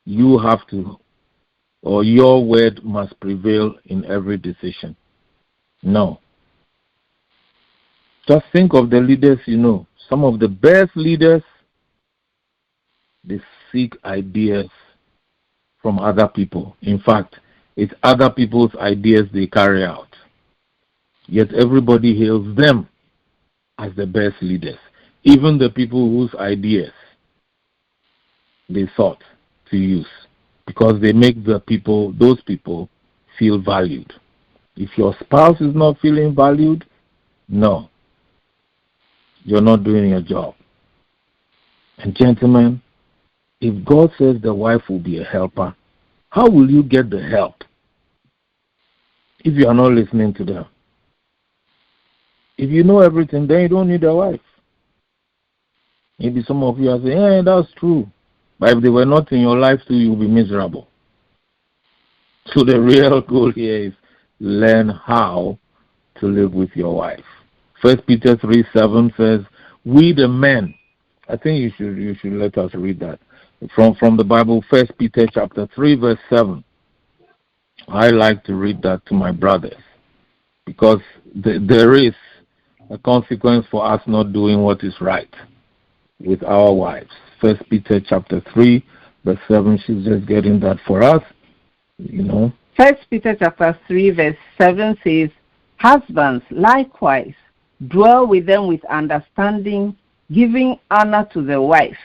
A: you have to, or your word must prevail in every decision. No. Just think of the leaders you know. Some of the best leaders, they seek ideas from other people. In fact, it's other people's ideas they carry out. Yet everybody hails them as the best leaders. Even the people whose ideas they sought to use. Because they make those people feel valued. If your spouse is not feeling valued, no. You're not doing your job. And gentlemen, if God says the wife will be a helper, how will you get the help if you are not listening to them? If you know everything, then you don't need a wife. Maybe some of you are saying, that's true. But if they were not in your life too, you'll be miserable. So the real goal here is learn how to live with your wife. 1 Peter 3:7 says, we the men. I think you should let us read that. From the Bible, 1 Peter chapter 3, verse 7. I like to read that to my brothers. Because there is a consequence for us not doing what is right with our wives. 1 Peter chapter 3, verse 7. She's just getting that for us.
B: 1 Peter chapter 3, verse 7 says, husbands, likewise, dwell with them with understanding, giving honor to the wife,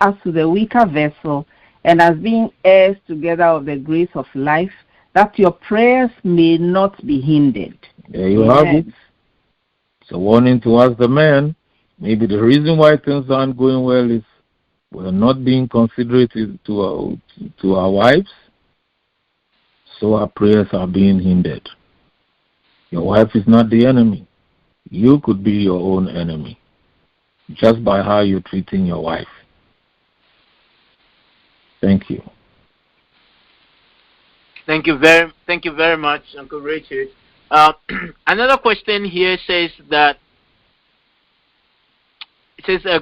B: as to the weaker vessel, and as being heirs together of the grace of life, that your prayers may not be hindered.
A: There you have it. It's a warning to us, the men. Maybe the reason why things aren't going well is we're not being considerate to our wives, so our prayers are being hindered. Your wife is not the enemy. You could be your own enemy just by how you're treating your wife. Thank you.
C: Thank you very much, Uncle Richard. Another question here says that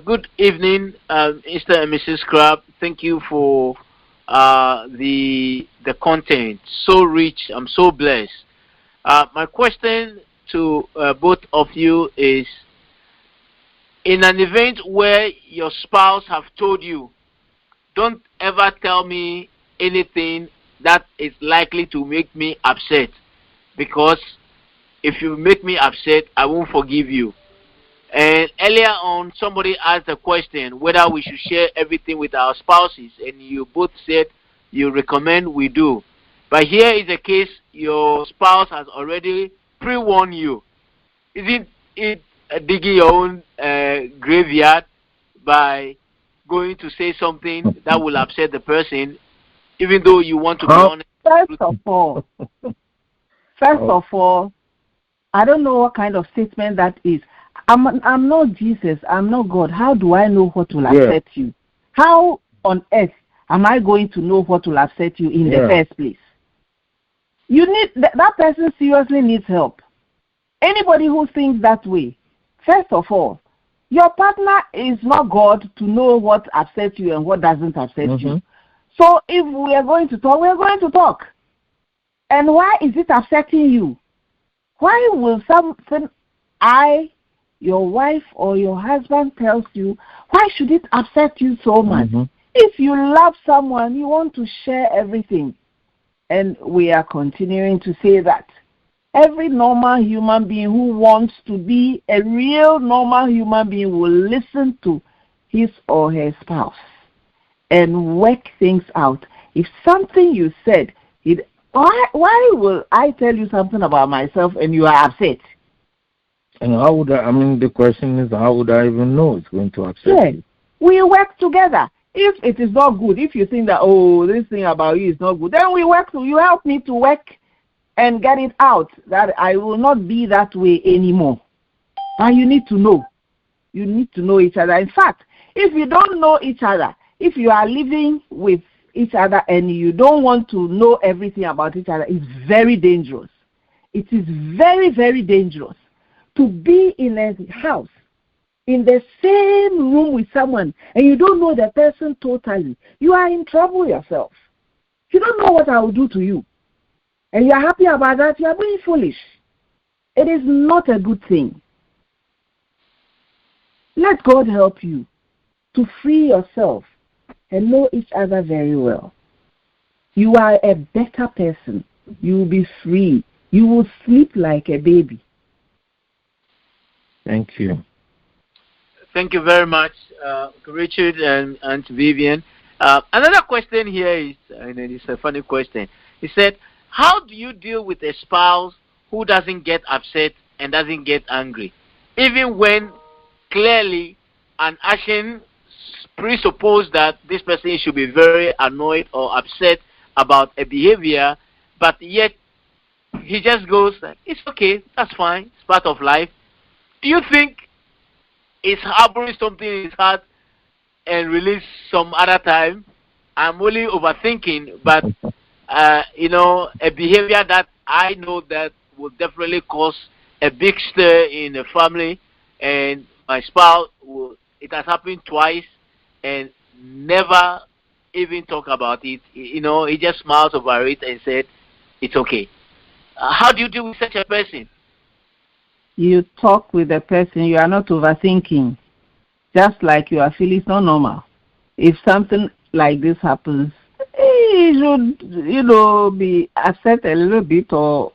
C: good evening, Mr. and Mrs. Crabbe. Thank you for the content. So rich. I'm so blessed. My question to both of you is, in an event where your spouse have told you, don't ever tell me anything that is likely to make me upset, because if you make me upset, I won't forgive you. And earlier on, somebody asked a question whether we should share everything with our spouses, and you both said you recommend we do. But here is the case: your spouse has already pre-warned you. Isn't it digging your own graveyard by going to say something that will upset the person, even though you want to be honest?
B: First of all, I don't know what kind of statement that is. I'm not Jesus. I'm not God. How do I know what will upset you? How on earth am I going to know what will upset you in the first place? You need that person seriously needs help. Anybody who thinks that way, first of all, your partner is not God to know what upsets you and what doesn't upset you. So if we are going to talk, we are going to talk. And why is it upsetting you? Why will something your wife or your husband tells you, why should it upset you so much? If you love someone, you want to share everything. And we are continuing to say that. Every normal human being who wants to be a real normal human being will listen to his or her spouse and work things out. If something you said, why will I tell you something about myself and you are upset?
A: And how would the question is, how would I even know it's going to upset you?
B: We work together. If it is not good, if you think that, this thing about you is not good, then we work. You help me to work and get it out, that I will not be that way anymore. And you need to know. You need to know each other. In fact, if you don't know each other, if you are living with each other and you don't want to know everything about each other, it's very dangerous. It is very, very dangerous to be in a house, in the same room with someone, and you don't know the person totally. You are in trouble yourself. You don't know what I will do to you. And you are happy about that, you are being foolish. It is not a good thing. Let God help you to free yourself and know each other very well. You are a better person. You will be free. You will sleep like a baby.
A: Thank you.
C: Thank you very much, Richard and Aunt Vivian. Another question here is, and it's a funny question. He said, how do you deal with a spouse who doesn't get upset and doesn't get angry, even when clearly an action presupposes that this person should be very annoyed or upset about a behavior, but yet he just goes, it's okay, that's fine, it's part of life? Do you think it's harboring something in his heart and release some other time? I'm only overthinking, but a behavior that I know that will definitely cause a big stir in the family, and my spouse it has happened twice and never even talk about it. He just smiles over it and said, it's okay. How do you deal with such a person?
B: You talk with the person, you are not overthinking. Just like you are feeling, it's not normal. If something like this happens, you should, be upset a little bit or,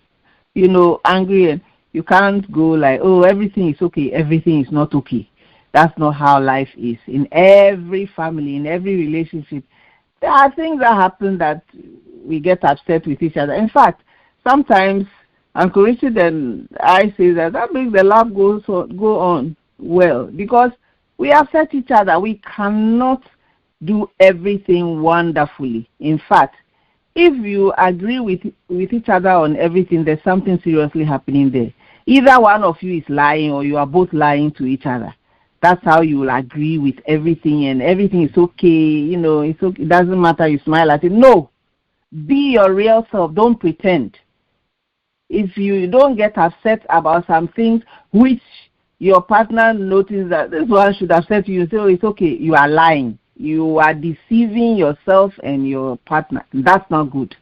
B: angry, and you can't go like, everything is okay, everything is not okay. That's not how life is. In every family, in every relationship, there are things that happen that we get upset with each other. In fact, sometimes Uncle Richard and I say that makes the love go on well, because we upset each other. We cannot do everything wonderfully. In fact, if you agree with each other on everything, there's something seriously happening there. Either one of you is lying or you are both lying to each other. That's how you will agree with everything, and everything is okay. It's okay. It doesn't matter. You smile at it. No, be your real self. Don't pretend. If you don't get upset about some things which your partner notices that this one should upset you, say, it's okay, you are lying. You are deceiving yourself and your partner. That's not good,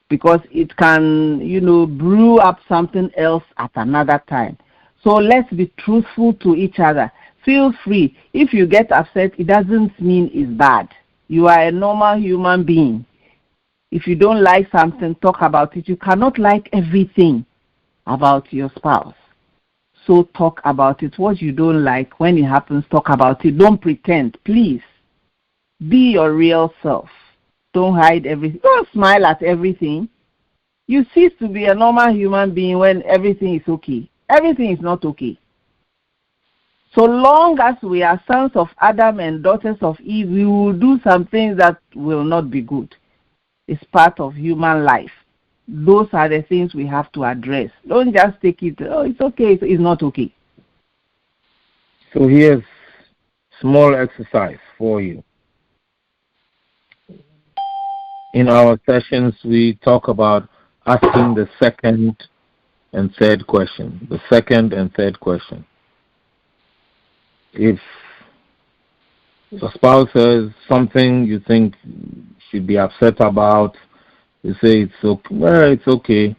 B: because it can, brew up something else at another time. So let's be truthful to each other. Feel free. If you get upset, it doesn't mean it's bad. You are a normal human being. If you don't like something, talk about it. You cannot like everything about your spouse. So talk about it. What you don't like, when it happens, talk about it. Don't pretend, please. Be your real self. Don't hide everything. Don't smile at everything. You cease to be a normal human being when everything is okay. Everything is not okay. So long as we are sons of Adam and daughters of Eve, we will do some things that will not be good. It's part of human life. Those are the things we have to address. Don't just take it, oh, it's okay, it's not okay.
A: So here's small exercise for you. In our sessions, we talk about asking the second and third question. The second and third question. If your spouse says something you think should be upset about, you say it's okay. Well, it's okay.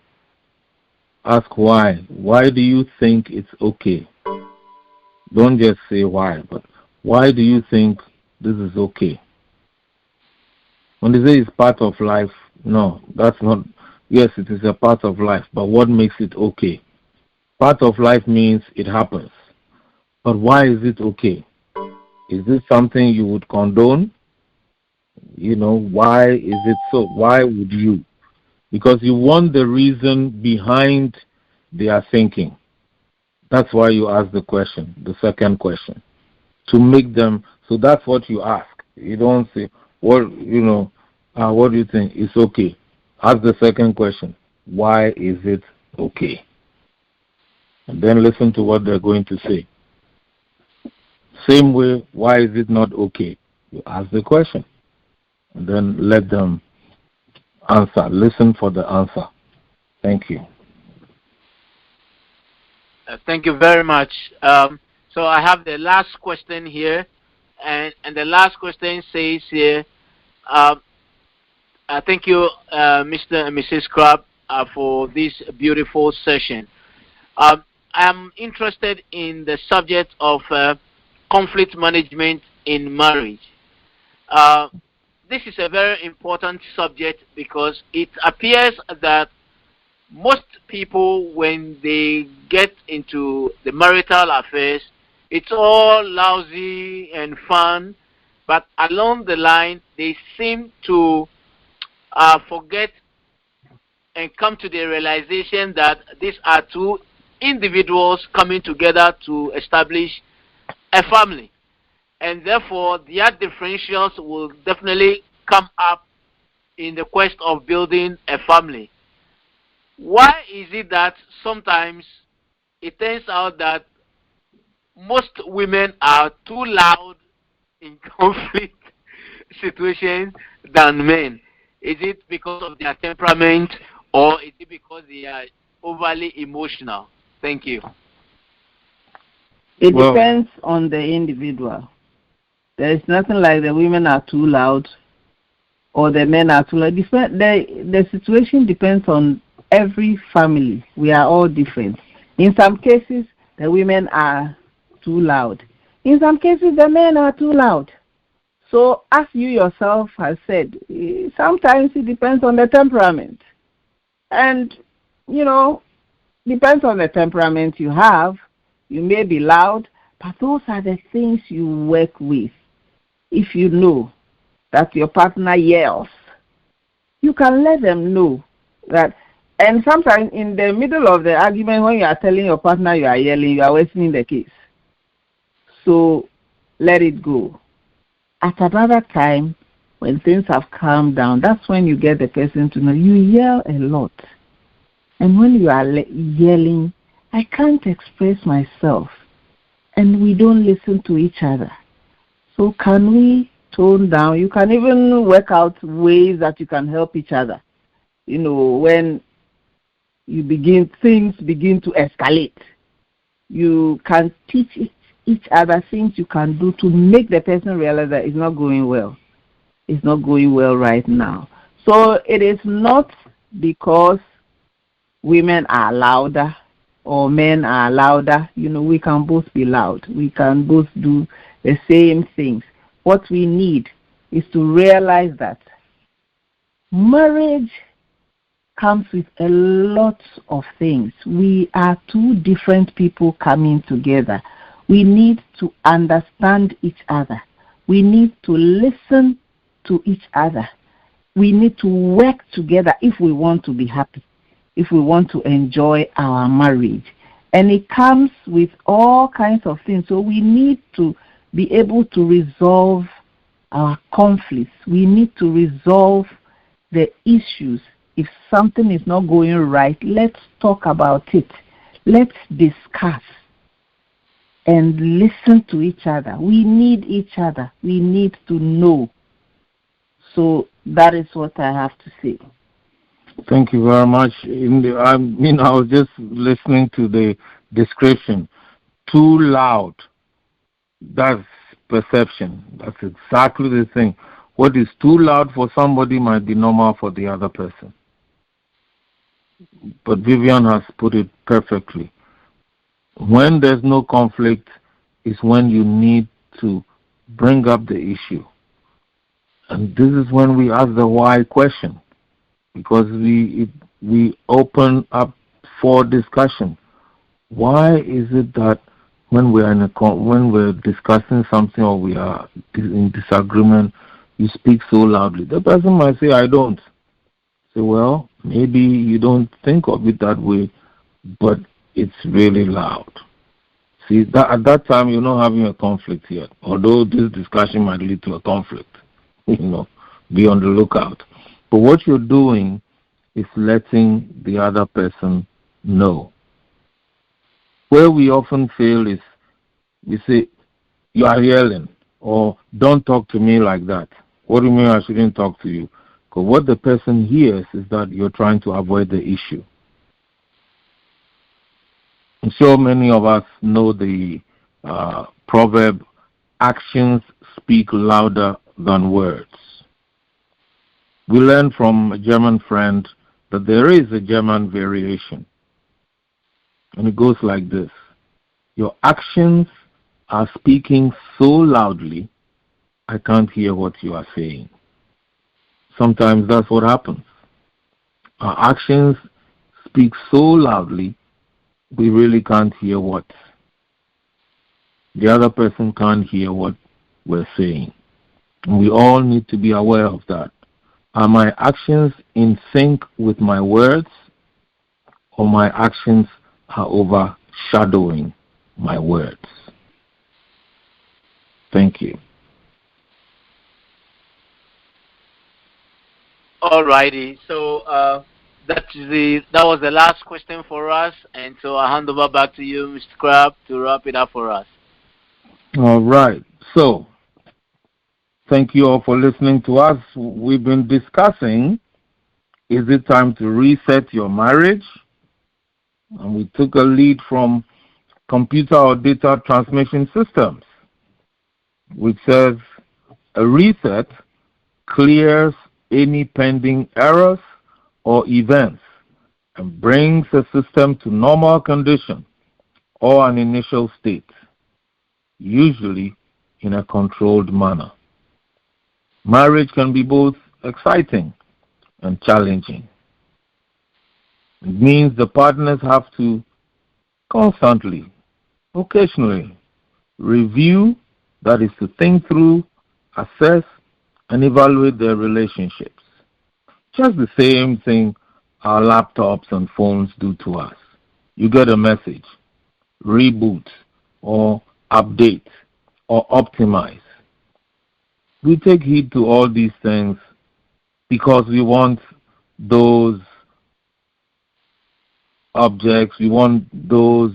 A: Ask why. Why do you think it's okay? Don't just say why, but why do you think this is okay? When they say it's part of life, no, that's not. Yes, it is a part of life, but what makes it okay? Part of life means it happens. But why is it okay? Is this something you would condone? Why is it so? Why would you? Because you want the reason behind their thinking. That's why you ask the question, the second question, to make them. So that's what you ask. You don't say, what do you think? It's okay. Ask the second question, why is it okay? And then listen to what they're going to say. Same way, why is it not okay? You ask the question. And then let them answer. Listen for the answer. Thank you.
C: Thank you very much. So I have the last question here. And the last question says here, thank you, Mr. and Mrs. Crabbe, for this beautiful session. I'm interested in the subject of conflict management in marriage. This is a very important subject because it appears that most people, when they get into the marital affairs, it's all lousy and fun, but along the line, they seem to forget and come to the realization that these are two individuals coming together to establish a family. And therefore, their differentials will definitely come up in the quest of building a family. Why is it that sometimes it turns out that most women are too loud in conflict situations than men? Is it because of their temperament, or is it because they are overly emotional? Thank you.
B: It depends on the individual. There is nothing like the women are too loud or the men are too loud. The situation depends on every family. We are all different. In some cases, the women are too loud. In some cases, the men are too loud. So, as you yourself have said, sometimes it depends on the temperament. And, depends on the temperament you have. You may be loud, but those are the things you work with. If you know that your partner yells, you can let them know that. And sometimes in the middle of the argument, when you are telling your partner you are yelling, you are worsening the case. So let it go. At another time, when things have calmed down, that's when you get the person to know you yell a lot. And when you are yelling, I can't express myself, and we don't listen to each other. So can we tone down? You can even work out ways that you can help each other. When things begin to escalate, you can teach each other things you can do to make the person realize that it's not going well. It's not going well right now. So it is not because women are louder or men are louder. We can both be loud. We can both do the same things. What we need is to realize that
D: Marriage comes with a lot of things. We are two different people coming together. We need to understand each other. We need to listen to each other. We need to work together if we want to be happy, if we want to enjoy our marriage. And it comes with all kinds of things. So we need to be able to resolve our conflicts. We need to resolve the issues. If something is not going right, let's talk about it. Let's discuss and listen to each other. We need each other. We need to know. So that is what I have to say.
A: Thank you very much. I was just listening to the description. Too loud. That's perception. That's exactly the thing. What is too loud for somebody might be normal for the other person. But Vivian has put it perfectly. When there's no conflict is when you need to bring up the issue. And this is when we ask the why question, because we open up for discussion. Why is it that when we're discussing something or we are in disagreement, you speak so loudly? The person might say, I don't. Say, well, maybe you don't think of it that way, but it's really loud. See, at that time, you're not having a conflict yet, although this discussion might lead to a conflict. Be on the lookout. But what you're doing is letting the other person know. Where we often fail is we say, you are yelling, or don't talk to me like that. What do you mean I shouldn't talk to you? Because what the person hears is that you're trying to avoid the issue. And so many of us know the proverb, actions speak louder than words. We learned from a German friend that there is a German variation. And it goes like this. Your actions are speaking so loudly, I can't hear what you are saying. Sometimes that's what happens. Our actions speak so loudly, we really can't hear what. The other person can't hear what we're saying. And we all need to be aware of that. Are my actions in sync with my words, or my actions are overshadowing my words? Thank you.
C: Alrighty. So that was the last question for us, and so I'll hand over back to you, Mr. Crabbe, to wrap it up for us.
A: All right. So, thank you all for listening to us. We've been discussing, is it time to reset your marriage? And we took a lead from computer or data transmission systems, which says a reset clears any pending errors or events and brings a system to normal condition or an initial state, usually in a controlled manner. Marriage can be both exciting and challenging. It means the partners have to constantly, occasionally, review, that is to think through, assess, and evaluate their relationships. Just the same thing our laptops and phones do to us. You get a message, reboot, or update, or optimize. We take heed to all these things because we want those objects, we want those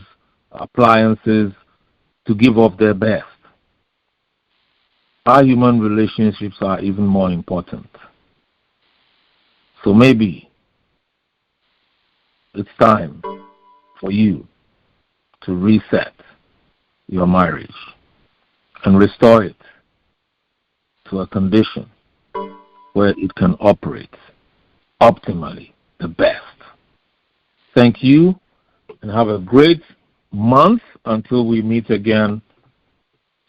A: appliances to give off their best. Our human relationships are even more important. So maybe it's time for you to reset your marriage and restore it to a condition where it can operate optimally, the best. Thank you, and have a great month until we meet again,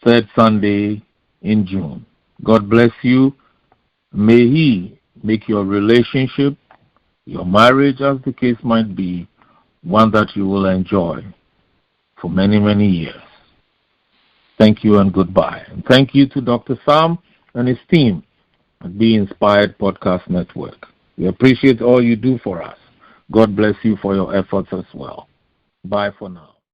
A: third Sunday in June. God bless you. May He make your relationship, your marriage, as the case might be, one that you will enjoy for many, many years. Thank you and goodbye. And thank you to Dr. Sam and his team at Be Inspired Podcast Network. We appreciate all you do for us. God bless you for your efforts as well. Bye for now.